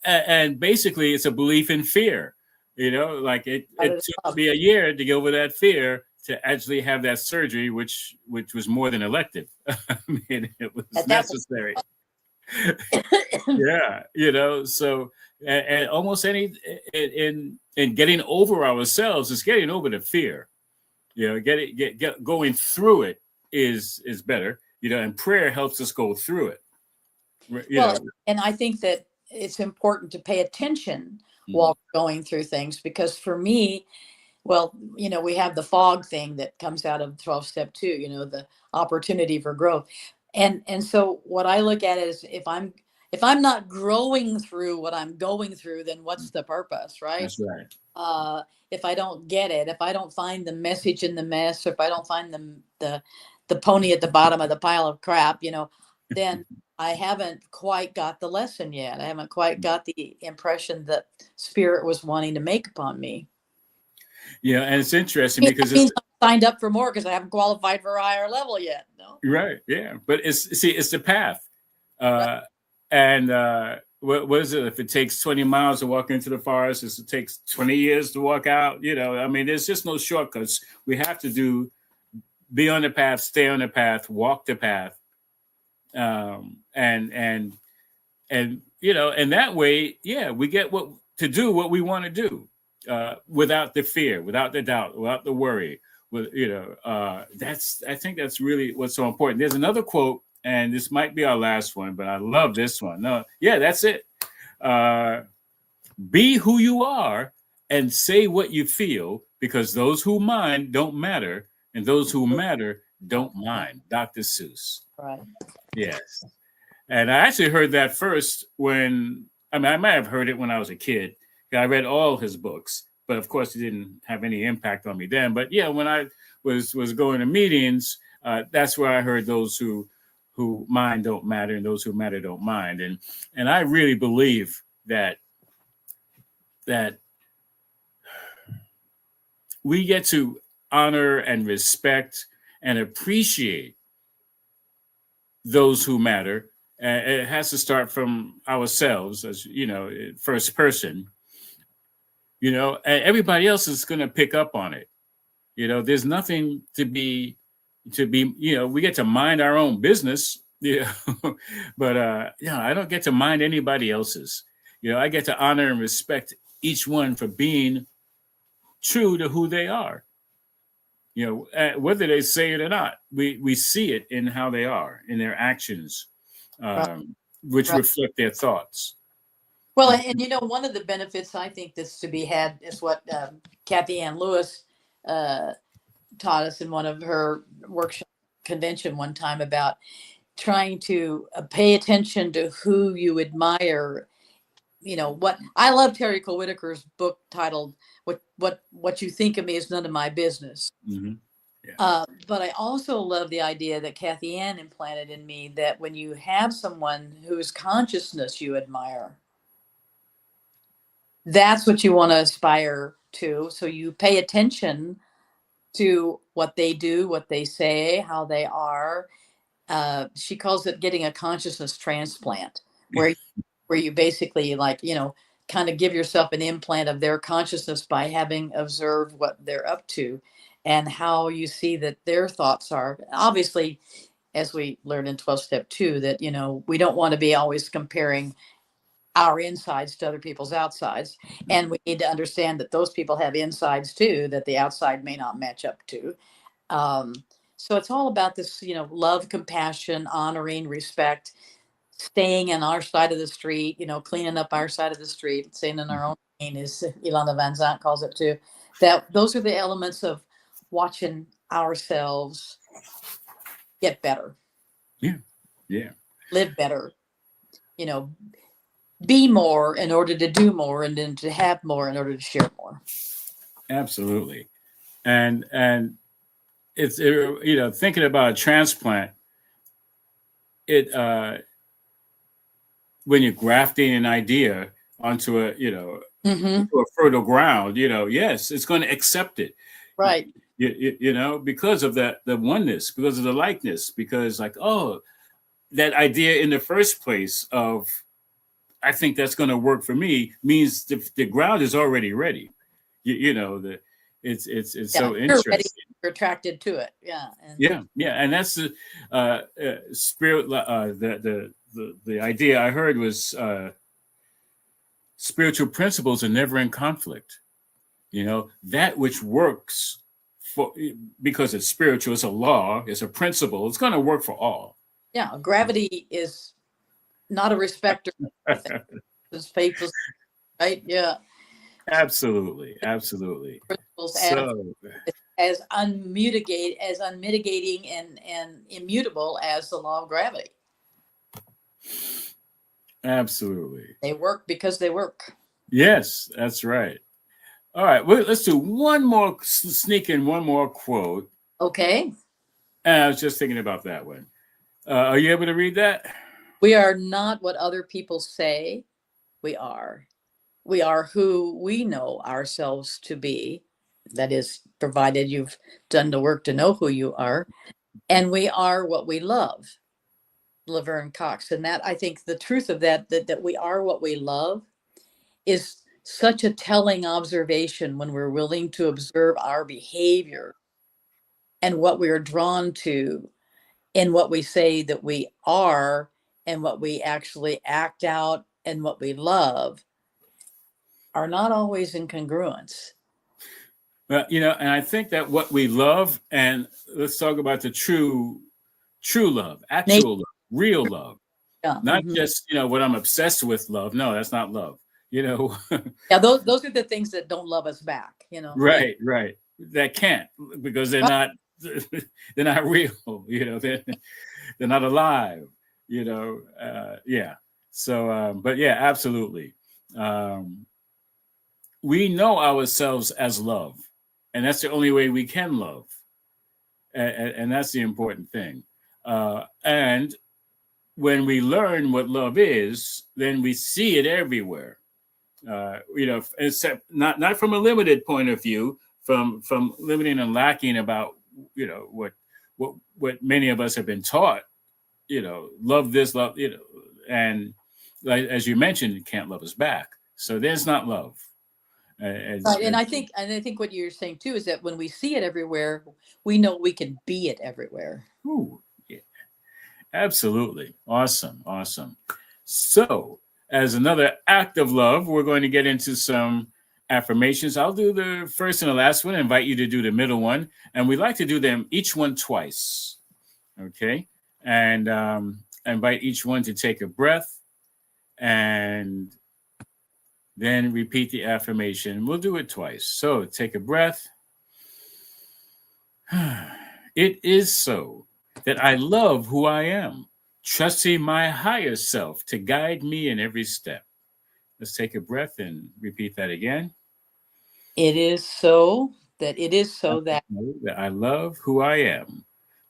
And basically it's a belief in fear, like it took me a year to get over that fear to actually have that surgery, which was more than elective. I mean, it was necessary. Yeah. So, and almost any in getting over ourselves is getting over the fear. Going through it is better. And prayer helps us go through it. And I think that it's important to pay attention while going through things, because for me, we have the fog thing that comes out of 12-step 2, the opportunity for growth. And so what I look at is if I'm not growing through what I'm going through, then what's the purpose, right? That's right. If I don't get it, if I don't find the message in the mess, or if I don't find the pony at the bottom of the pile of crap, then I haven't quite got the lesson yet. I haven't quite got the impression that spirit was wanting to make upon me. Yeah, and it's interesting because it means I signed up for more because I haven't qualified for a higher level yet. No. Right. Yeah, but it's the path. Right. And what is it? If it takes 20 miles to walk into the forest, it takes 20 years to walk out. I mean, there's just no shortcuts. We have to be on the path, stay on the path, walk the path, and that way, we get to do what we want to do, without the fear, without the doubt, without the worry. I think that's really what's so important. There's another quote, and this might be our last one, but I love this one. No, yeah, that's it. Be who you are and say what you feel, because those who mind don't matter, and those who matter don't mind. Dr. Seuss. Right. Yes. And I actually heard that first I might have heard it when I was a kid. I read all his books, but of course, it didn't have any impact on me then. But yeah, when I was going to meetings, that's where I heard those who mind don't matter, and those who matter don't mind. And I really believe that we get to honor and respect and appreciate those who matter. It has to start from ourselves, as first person. And everybody else is going to pick up on it. There's nothing to be, we get to mind our own business, but I don't get to mind anybody else's. I get to honor and respect each one for being true to who they are. Whether they say it or not, we see it in how they are, in their actions, which reflect their thoughts. Well, and one of the benefits I think that's to be had is what Kathy Ann Lewis taught us in one of her workshop convention one time, about trying to pay attention to who you admire. What I love Terry Cole Whitaker's book titled "What You Think of Me Is None of My Business." Mm-hmm. Yeah. But I also love the idea that Kathy Ann implanted in me, that when you have someone whose consciousness you admire, that's what you want to aspire to. So you pay attention to what they do, what they say, how they are. She calls it getting a consciousness transplant. where you basically, like, kind of give yourself an implant of their consciousness by having observed what they're up to and how you see that their thoughts are. Obviously, as we learned in 12 step 2, that we don't want to be always comparing our insides to other people's outsides, and we need to understand that those people have insides too that the outside may not match up to. um, so it's all about this, love, compassion, honoring, respect, staying on our side of the street, cleaning up our side of the street, staying in our own lane, as Ilana Van Zandt calls it too. That those are the elements of watching ourselves get better. Yeah. Live better. Be more in order to do more, and then to have more in order to share more. Absolutely. And it's thinking about a transplant, when you're grafting an idea onto into a fertile ground, yes, it's going to accept it. Right. Because of the oneness, because of the likeness, because that idea in the first place of, I think that's going to work for me, means the ground is already ready. It's so interesting. Ready, you're attracted to it. Yeah. And that's the spirit. The idea I heard was spiritual principles are never in conflict. That which works because it's spiritual, it's a law, it's a principle, it's going to work for all. Yeah, gravity is not a respecter of things. Faithful, right? Yeah. Absolutely. Principles as unmitigating and immutable as the law of gravity. Absolutely. They work because they work. Yes, that's right. All right, well, let's do sneak in one more quote. Okay. And I was just thinking about that one. Are you able to read that? We are not what other people say we are. We are who we know ourselves to be. That is, provided you've done the work to know who you are. And we are what we love. Laverne Cox. And that, I think the truth of that we are what we love is such a telling observation when we're willing to observe our behavior and what we are drawn to and what we say that we are and what we actually act out and what we love are not always in congruence. Well, and I think that what we love, and let's talk about the true love, actual love, real love, not just, what I'm obsessed with love. No, that's not love. Yeah, those are the things that don't love us back, Right. That can't, because they're not real, they're not alive, yeah. So, but yeah, absolutely. We know ourselves as love, and that's the only way we can love. And that's the important thing. And when we learn what love is, then we see it everywhere. Except not from a limited point of view, from limiting and lacking about what many of us have been taught. Love this, love, and like, as you mentioned, it can't love us back. So there's not love. Right. And I think what you're saying too is that when we see it everywhere, we know we can be it everywhere. Ooh, yeah. Absolutely. Awesome. So, as another act of love, we're going to get into some affirmations. I'll do the first and the last one, invite you to do the middle one. And we like to do them each one twice. Okay. And invite each one to take a breath and then repeat the affirmation. We'll do it twice. So take a breath. It is so that I love who I am, trusting my higher self to guide me in every step. Let's take a breath and repeat that again. It is so that I love who I am,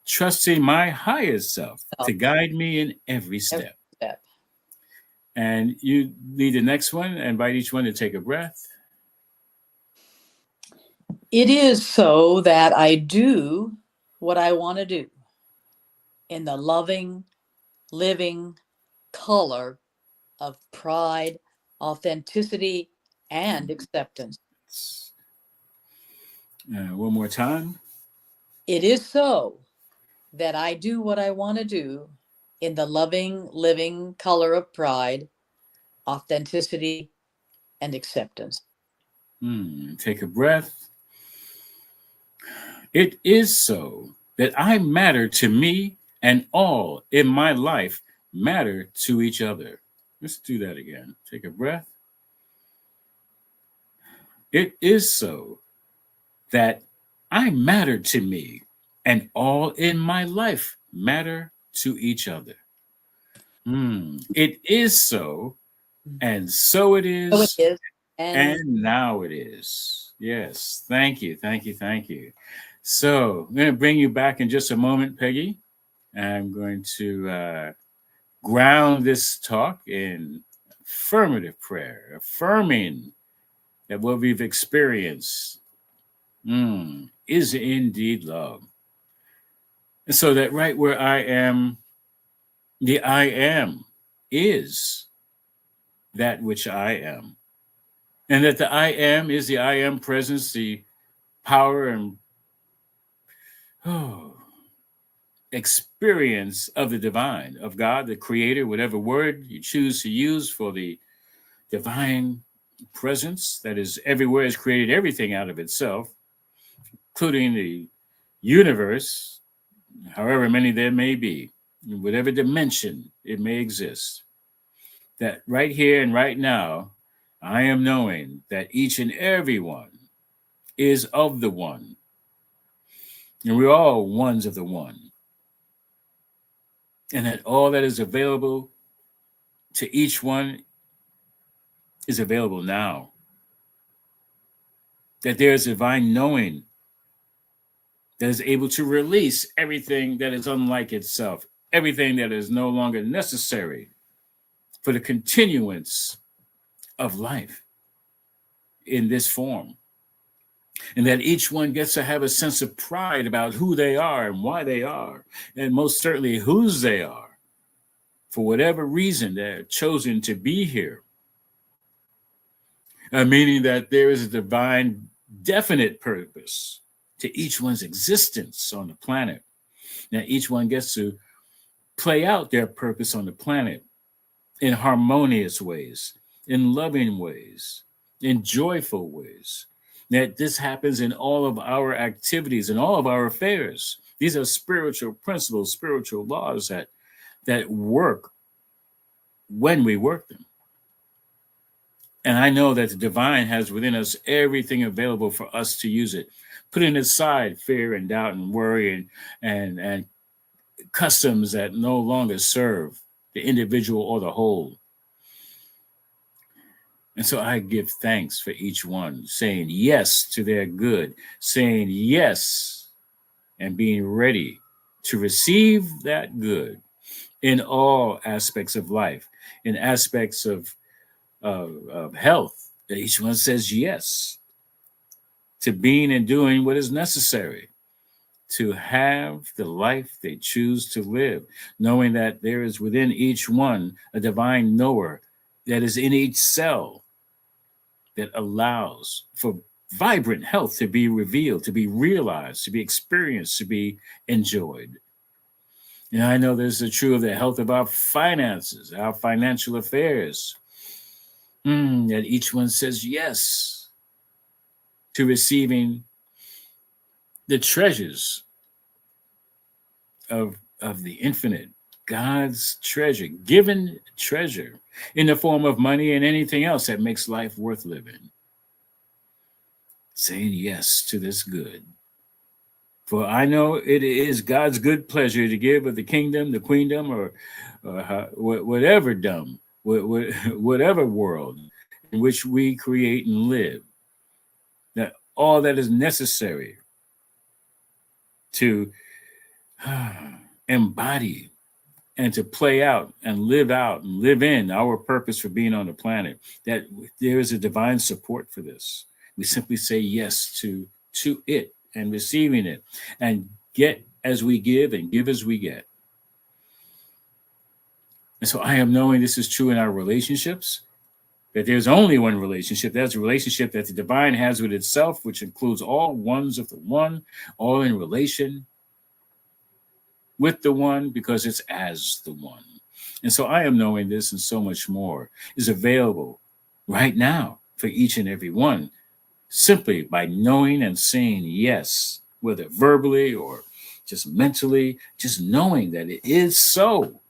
trusting my higher self to guide me in every step. And you lead the next one. Invite each one to take a breath. It is so that I do what I want to do in the loving, living color of pride, authenticity, and acceptance. One more time. It is so that I do what I want to do in the loving, living color of pride, authenticity, and acceptance. Take a breath. It is so that I matter to me and all in my life matter to each other. Let's do that again. Take a breath. It is so that I matter to me and all in my life matter to each other. It is so, and so it So it is, is. And and now it is. Yes. Thank you. Thank you. Thank you. So I'm going to bring you back in just a moment, Peggy. I'm going to ground this talk in affirmative prayer, affirming that what we've experienced is indeed love. And so that right where I am, the I am is that which I am. And that the I am is the I am presence, the power and experience of the divine, of God, the creator, whatever word you choose to use for the divine presence that is everywhere, has created everything out of itself, including the universe, however many there may be, in whatever dimension it may exist. That right here and right now, I am knowing that each and every one is of the one. And we're all ones of the one. And that all that is available to each one is available now. That there is divine knowing that is able to release everything that is unlike itself, everything that is no longer necessary for the continuance of life in this form. And that each one gets to have a sense of pride about who they are and why they are, and most certainly whose they are, for whatever reason they're chosen to be here. Meaning that there is a divine, definite purpose to each one's existence on the planet. Now, each one gets to play out their purpose on the planet in harmonious ways, in loving ways, in joyful ways. That this happens in all of our activities and all of our affairs. These are spiritual principles, spiritual laws that work when we work them. And I know that the divine has within us everything available for us to use it, putting aside fear and doubt and worry and customs that no longer serve the individual or the whole. And so I give thanks for each one, saying yes to their good, saying yes and being ready to receive that good in all aspects of life, in aspects of health. That each one says yes to being and doing what is necessary to have the life they choose to live, knowing that there is within each one a divine knower that is in each cell that allows for vibrant health to be revealed, to be realized, to be experienced, to be enjoyed. And I know this is true of the health of our finances, our financial affairs, that each one says yes to receiving the treasures of the infinite, God's treasure, given treasure in the form of money and anything else that makes life worth living. Saying yes to this good. For I know it is God's good pleasure to give of the kingdom, the queendom, or whatever whatever world in which we create and live, that all that is necessary to embody and to play out and live in our purpose for being on the planet, that there is a divine support for this. We simply say yes to it and receiving it, and get as we give and give as we get. And so I am knowing this is true in our relationships, that there's only one relationship. That's a relationship that the divine has with itself, which includes all ones of the one, all in relation with the one because it's as the one. And so I am knowing this and so much more is available right now for each and every one simply by knowing and saying yes, whether verbally or just mentally, just knowing that it is so,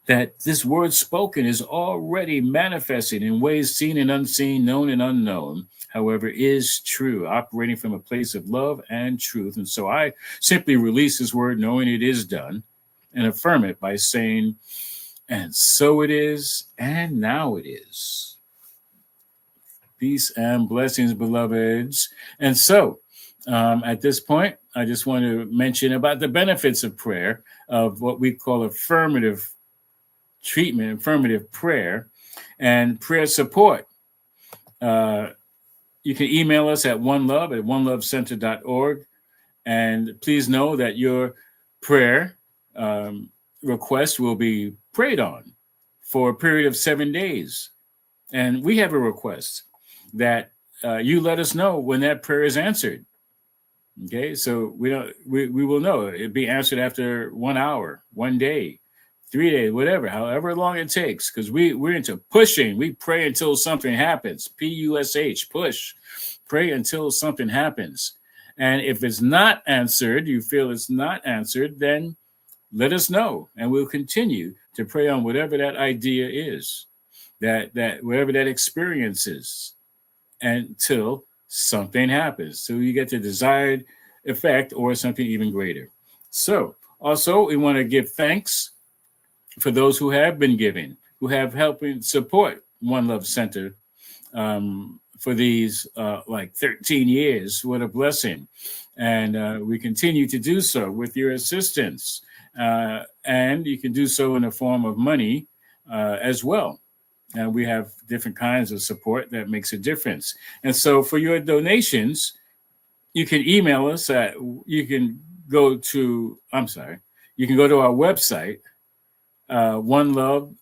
that this word spoken is already manifesting in ways seen and unseen, known and unknown, however, is true, operating from a place of love and truth. And so I simply release this word knowing it is done and affirm it by saying, and so it is, and now it is. Peace and blessings, beloveds. And so, at this point, I just want to mention about the benefits of prayer, of what we call affirmative treatment, affirmative prayer, and prayer support. You can email us at onelovecenter.org. And please know that your prayer request will be prayed on for a period of 7 days. And we have a request that you let us know when that prayer is answered. Okay, so we will know it'll be answered after 1 hour, 1 day, 3 days, whatever, however long it takes, because we're into pushing. We pray until something happens. PUSH, push. Pray until something happens. And if it's not answered, you feel it's not answered, then let us know, and we'll continue to pray on whatever that idea is, that whatever that experience is, until something happens. So you get the desired effect or something even greater. So also, we want to give thanks for those who have been giving, who have helped support One Love Center for these like 13 years. What a blessing. And we continue to do so with your assistance. And you can do so in the form of money as well. And we have different kinds of support that makes a difference. And so for your donations, you can email us you can go to our website, One Love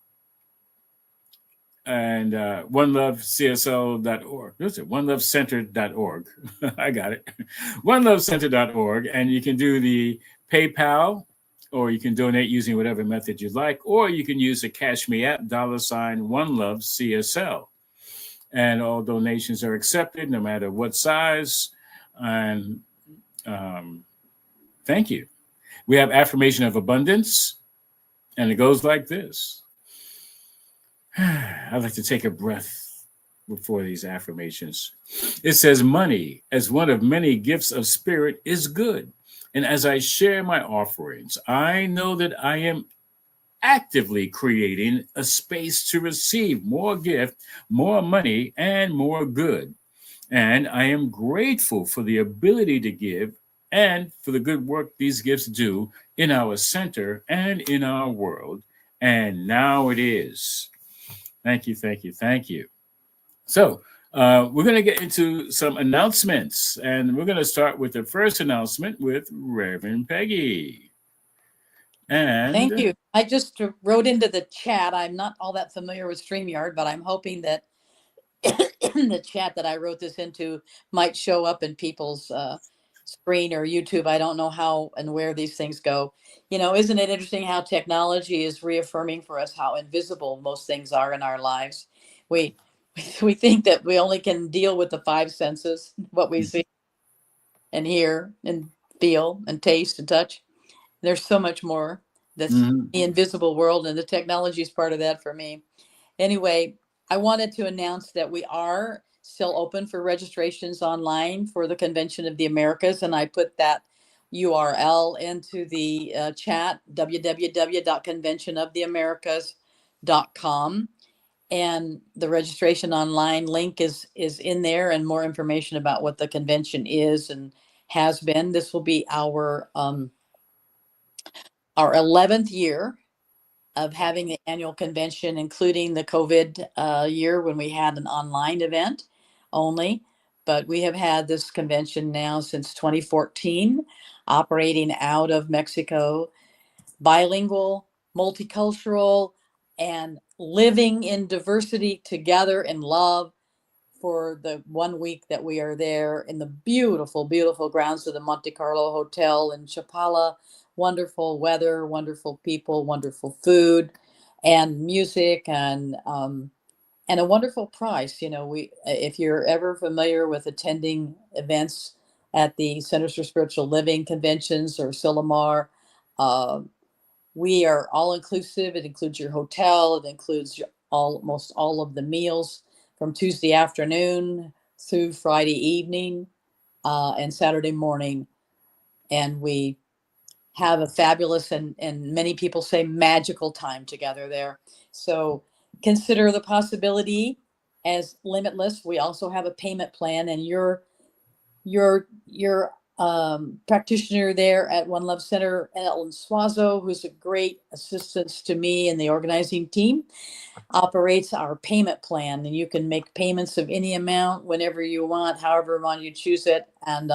and onelovecsl.org. What's it? Onelovecenter.org. I got it. Onelovecenter.org. And you can do the PayPal, or you can donate using whatever method you like, or you can use the Cash Me app, $OneLoveCSL. And all donations are accepted, no matter what size. And thank you. We have affirmation of abundance, and it goes like this. I'd like to take a breath before these affirmations. It says, money, as one of many gifts of spirit, is good. And as I share my offerings, I know that I am actively creating a space to receive more gift, more money, and more good. And I am grateful for the ability to give and for the good work these gifts do in our center and in our world. And now it is. Thank you, thank you, thank you. So we're going to get into some announcements, and we're going to start with the first announcement with Reverend Peggy. And thank you. I just wrote into the chat. I'm not all that familiar with StreamYard, but I'm hoping that the chat that I wrote this into might show up in people's screen or YouTube. I don't know how and where these things go. You know, isn't it interesting how technology is reaffirming for us how invisible most things are in our lives? We think that we only can deal with the five senses, what we see and hear and feel and taste and touch. There's so much more that's the invisible world, and the technology is part of that for me. Anyway, I wanted to announce that we are still open for registrations online for the Convention of the Americas, and I put that URL into the chat, www.conventionoftheamericas.com. And the registration online link is in there, and more information about what the convention is and has been. This will be our 11th year of having the annual convention, including the COVID year when we had an online event only. But we have had this convention now since 2014, operating out of Mexico, bilingual, multicultural, and living in diversity together in love for the 1 week that we are there in the beautiful, beautiful grounds of the Monte Carlo Hotel in Chapala. Wonderful weather, wonderful people, wonderful food, and music, and a wonderful price. If you're ever familiar with attending events at the Centers for Spiritual Living conventions or Silomar, uh, we are all inclusive. It includes your hotel. It includes almost all of the meals from Tuesday afternoon through Friday evening and Saturday morning. And we have a fabulous and many people say magical time together there. So consider the possibility as limitless. We also have a payment plan, and your practitioner there at One Love Center, Ellen Swazo, who's a great assistance to me and the organizing team, operates our payment plan, and you can make payments of any amount whenever you want, however you choose it, and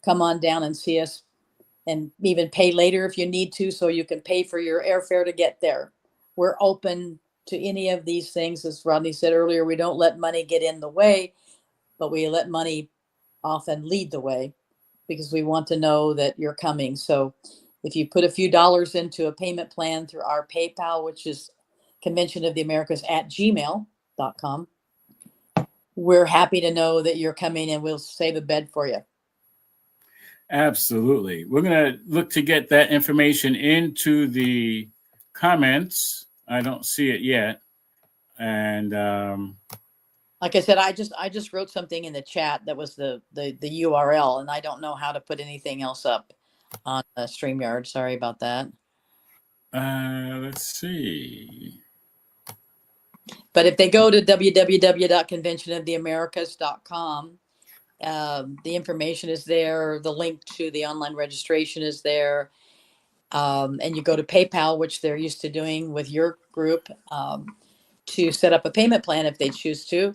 come on down and see us, and even pay later if you need to, so you can pay for your airfare to get there. We're open to any of these things. As Rodney said earlier, we don't let money get in the way, but we let money often lead the way, because we want to know that you're coming. So if you put a few dollars into a payment plan through our PayPal, which is conventionoftheamericas@gmail.com, we're happy to know that you're coming, and we'll save a bed for you. Absolutely. We're going to look to get that information into the comments. I don't see it yet. And like I said, I just wrote something in the chat that was the URL, and I don't know how to put anything else up on StreamYard. Sorry about that. let's see. But if they go to www.conventionoftheamericas.com, the information is there. The link to the online registration is there. And you go to PayPal, which they're used to doing with your group, to set up a payment plan if they choose to.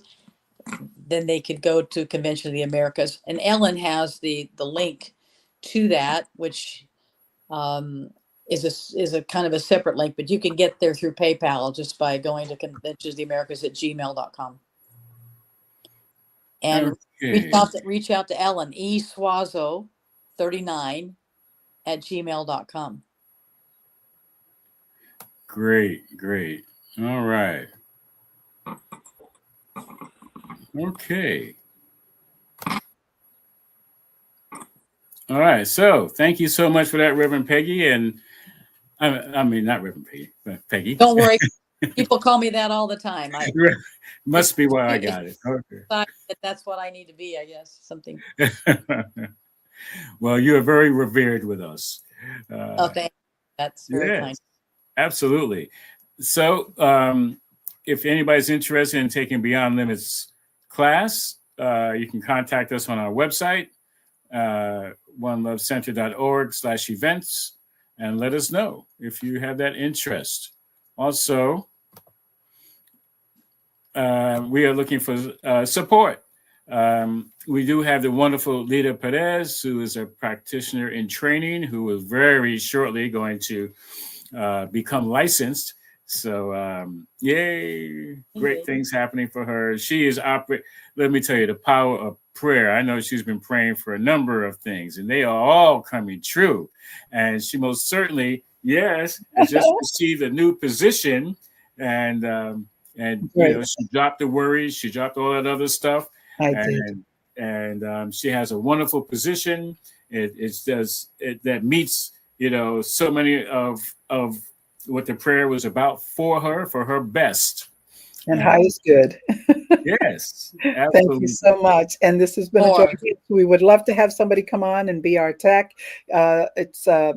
Then they could go to Convention of the Americas. And Ellen has the link to that, which is a kind of a separate link, but you can get there through PayPal just by going to conventionoftheamericas@gmail.com. And Okay. reach out to Ellen, eswazo39@gmail.com. Great. All right. Okay. All right. So thank you so much for that, Reverend Peggy. And I mean, not Reverend Peggy, but Peggy. Don't worry. People call me that all the time. Must be why I got it. Okay. That's what I need to be, I guess. Something. Well, you are very revered with us. Oh, thank you. That's very kind. Absolutely. So, if anybody's interested in taking Beyond Limits class, you can contact us on our website, onelovecenter.org/events, and let us know if you have that interest. Also, we are looking for support. We do have the wonderful Lita Perez, who is a practitioner in training, who is very shortly going to become licensed. So, yay, great things happening for her. She is let me tell you, the power of prayer. I know she's been praying for a number of things, and they are all coming true. And she most certainly, has just received a new position, and she dropped the worries, she dropped all that other stuff. And she has a wonderful position. That meets so many of what the prayer was about for her best. And highest good. Yes, absolutely. Thank you so much. And this has been a joy. We would love to have somebody come on and be our tech. It's a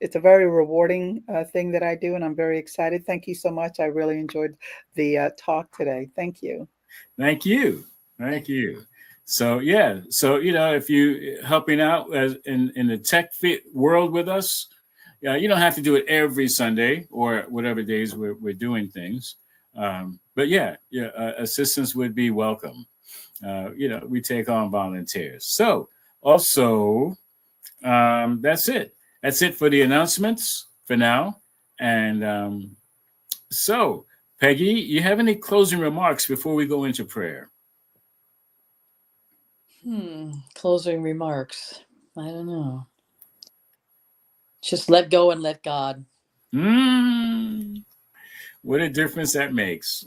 very rewarding thing that I do, and I'm very excited. Thank you so much. I really enjoyed the talk today. Thank you. Thank you. So if you helping out in the tech world with us, you don't have to do it every Sunday or whatever days we're doing things. But assistance would be welcome. We take on volunteers. So also, that's it. That's it for the announcements for now. And So, Peggy, you have any closing remarks before we go into prayer? Closing remarks. I don't know. Just let go and let God. What a difference that makes.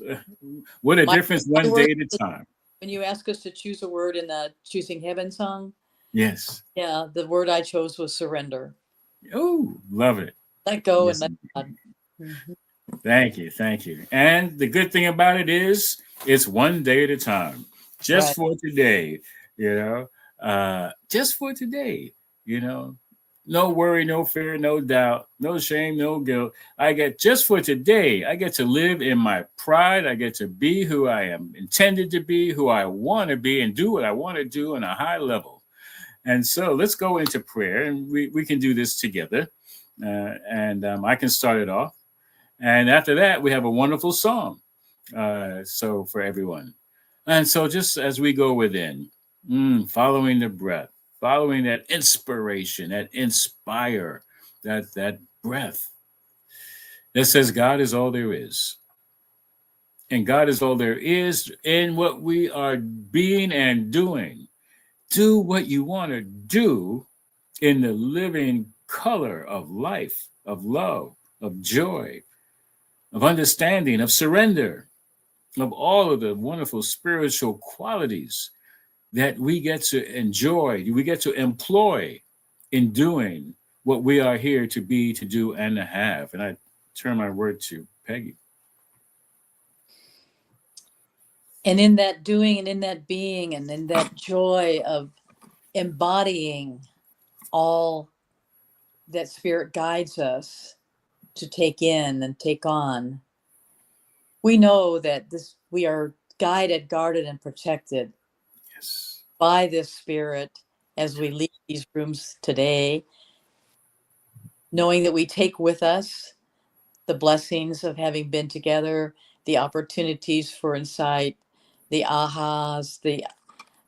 What a difference one day at a time. When you ask us to choose a word in the Choosing Heaven song, yes. Yeah, the word I chose was surrender. Oh, love it. Let go and let God. Mm-hmm. Thank you. Thank you. And the good thing about it is it's one day at a time. Just for today, just for today, no worry, no fear, no doubt, no shame, no guilt. Just for today, I get to live in my pride. I get to be who I am intended to be, who I want to be, and do what I want to do on a high level. And so let's go into prayer, and we can do this together. I can start it off. And after that, we have a wonderful song. So for everyone. And so just as we go within, following the breath, following that inspiration, that inspire, that breath that says God is all there is. And God is all there is in what we are being and doing. Do what you want to do in the living color of life, of love, of joy, of understanding, of surrender, of all of the wonderful spiritual qualities that we get to enjoy, we get to employ in doing what we are here to be, to do, and to have. And I turn my word to Peggy. And in that doing and in that being and in that joy of embodying all that Spirit guides us to take in and take on, we know that we are guided, guarded, and protected by this Spirit as we leave these rooms today, knowing that we take with us the blessings of having been together, the opportunities for insight, the ahas, the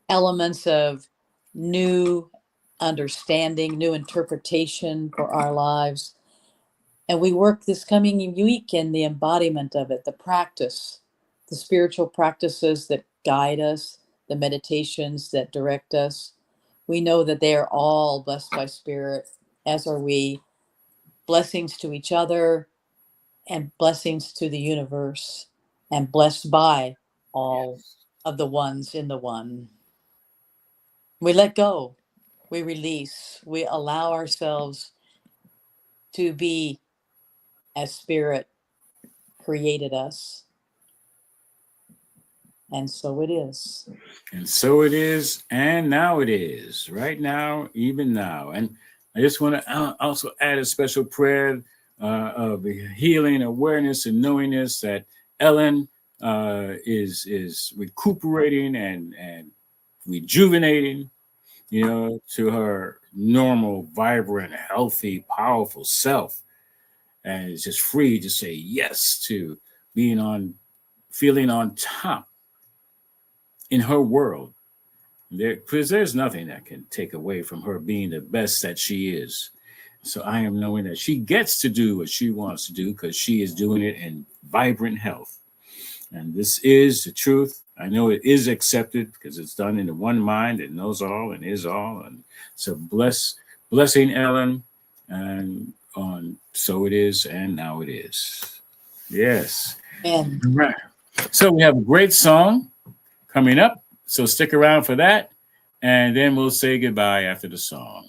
elements of new understanding, new interpretation for our lives. And we work this coming week in the embodiment of it, the practice, the spiritual practices that guide us, the meditations that direct us. We know that they are all blessed by Spirit, as are we. Blessings to each other and blessings to the universe, and blessed by all of the ones in the one. We let go, we release, we allow ourselves to be as Spirit created us. And so it is. And so it is, and now it is. Right now, even now. And I just want to also add a special prayer of healing, awareness, and knowingness that Ellen is recuperating and rejuvenating, to her normal, vibrant, healthy, powerful self. And it's just free to say yes to feeling on top in her world, because there's nothing that can take away from her being the best that she is. So I am knowing that she gets to do what she wants to do because she is doing it in vibrant health. And this is the truth. I know it is accepted because it's done in the one mind that knows all and is all. And so blessing Ellen, and on so it is, and now it is. Yes. And right. So we have a great song coming up, so stick around for that, and then we'll say goodbye after the song.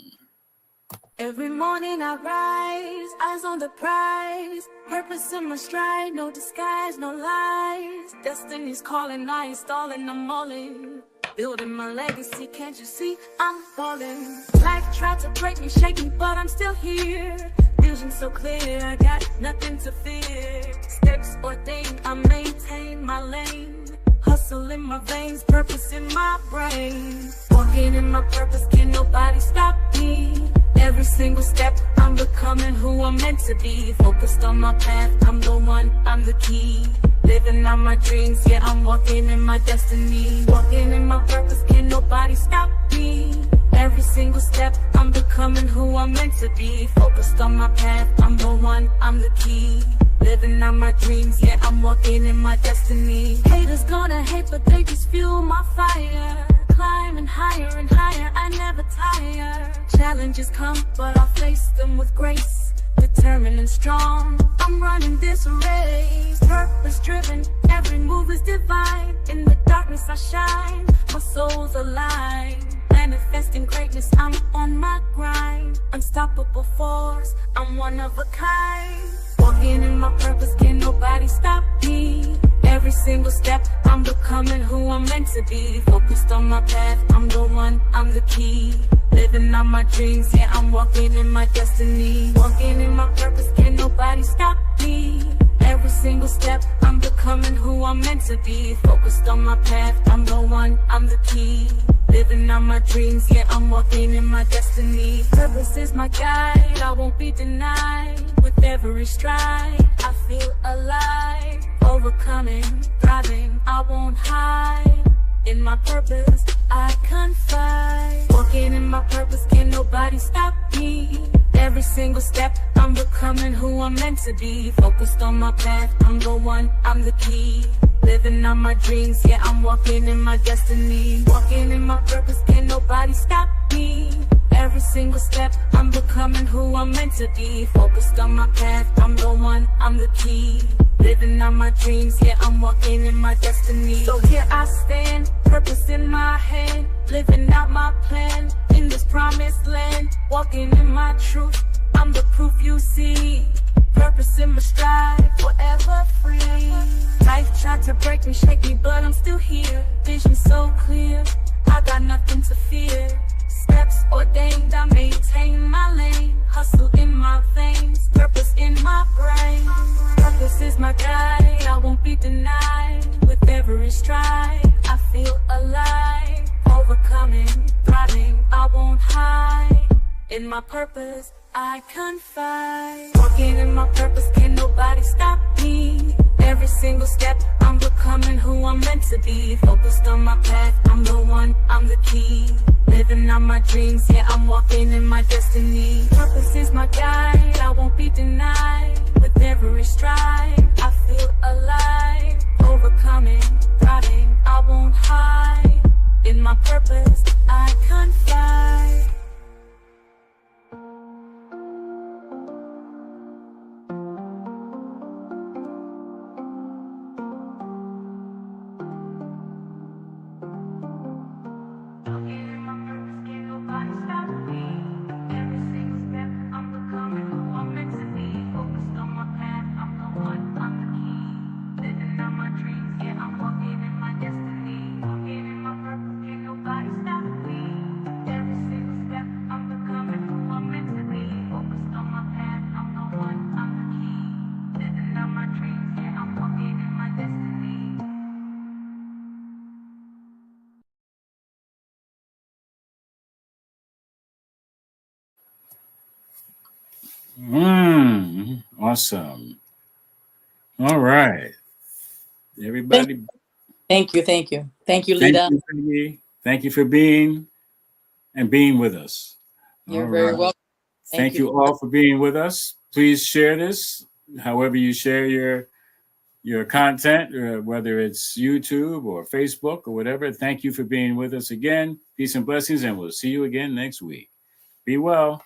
Every morning I rise, eyes on the prize, purpose in my stride, no disguise, no lies. Destiny's calling, I ain't stalling, I'm all in. Building my legacy, can't you see I'm falling? Life tried to break me, shake me, but I'm still here. Vision so clear, I got nothing to fear. Steps ordained, I maintain my lane. Hustle in my veins, purpose in my brain. Walking in my purpose, can't nobody stop me. Every single step, I'm becoming who I'm meant to be. Focused on my path, I'm the one, I'm the key. Living out my dreams, yeah, I'm walking in my destiny. Walking in my purpose, can't nobody stop me. Every single step, I'm becoming who I'm meant to be. Focused on my path, I'm the one, I'm the key. living out my dreams, yeah, I'm walking in my destiny. Haters gonna hate, but they just fuel my fire. Climbing higher and higher, I never tire. Challenges come, but I'll face them with grace. Determined and strong, I'm running this race. Purpose driven, every move is divine. In the darkness I shine, my soul's alive. Manifesting greatness, I'm on my grind. Unstoppable force, I'm one of a kind. Walking in my purpose, can nobody stop me. Every single step, I'm becoming who I'm meant to be. Focused on my path, I'm the one, I'm the key. Living out my dreams, yeah, I'm walking in my destiny. Walking in my purpose, can nobody stop me. Every single step, I'm becoming who I'm meant to be. Focused on my path, I'm the one, I'm the key. Living out my dreams, yeah, I'm walking in my destiny. Purpose is my guide, I won't be denied. With every stride, I feel alive. Overcoming, thriving, I won't hide. In my purpose, I confide. Walking in my purpose, can nobody stop me. Every single step, I'm becoming who I'm meant to be. Focused on my path, I'm the one, I'm the key. Living out my dreams, yeah, I'm walking in my destiny. Walking in my purpose, can nobody stop me. Every single step, I'm becoming who I'm meant to be. Focused on my path, I'm the one, I'm the key. Living out my dreams, yeah, I'm walking in my destiny. So here I stand, purpose in my hand. Living out my plan, in this promised land. Walking in my truth, I'm the proof you see. Purpose in my stride, forever free. Life tried to break me, shake me, but I'm still here. Vision so clear, I got nothing to fear. Steps ordained, I maintain my lane. Hustle in my veins, purpose in my brain. Purpose is my guide, I won't be denied. With every stride, I feel alive. Overcoming, thriving, I won't hide. In my purpose, I confide. Walking in my purpose, can nobody stop me. Every single step, I'm becoming who I'm meant to be. Focused on my path, I'm the one, I'm the key. Living out my dreams, yeah, I'm walking in my destiny. Purpose is my guide, I won't be denied. With every stride, I feel alive. Overcoming, thriving, I won't hide. In my purpose, I confide. Awesome. All right. Everybody, Thank you. Thank you, thank Lita. you, Peggy. Thank you for being with us. You're All very right. welcome. Thank you all for being with us. Please share this, however you share your content, whether it's YouTube or Facebook or whatever. Thank you for being with us again. Peace and blessings, and we'll see you again next week. Be well.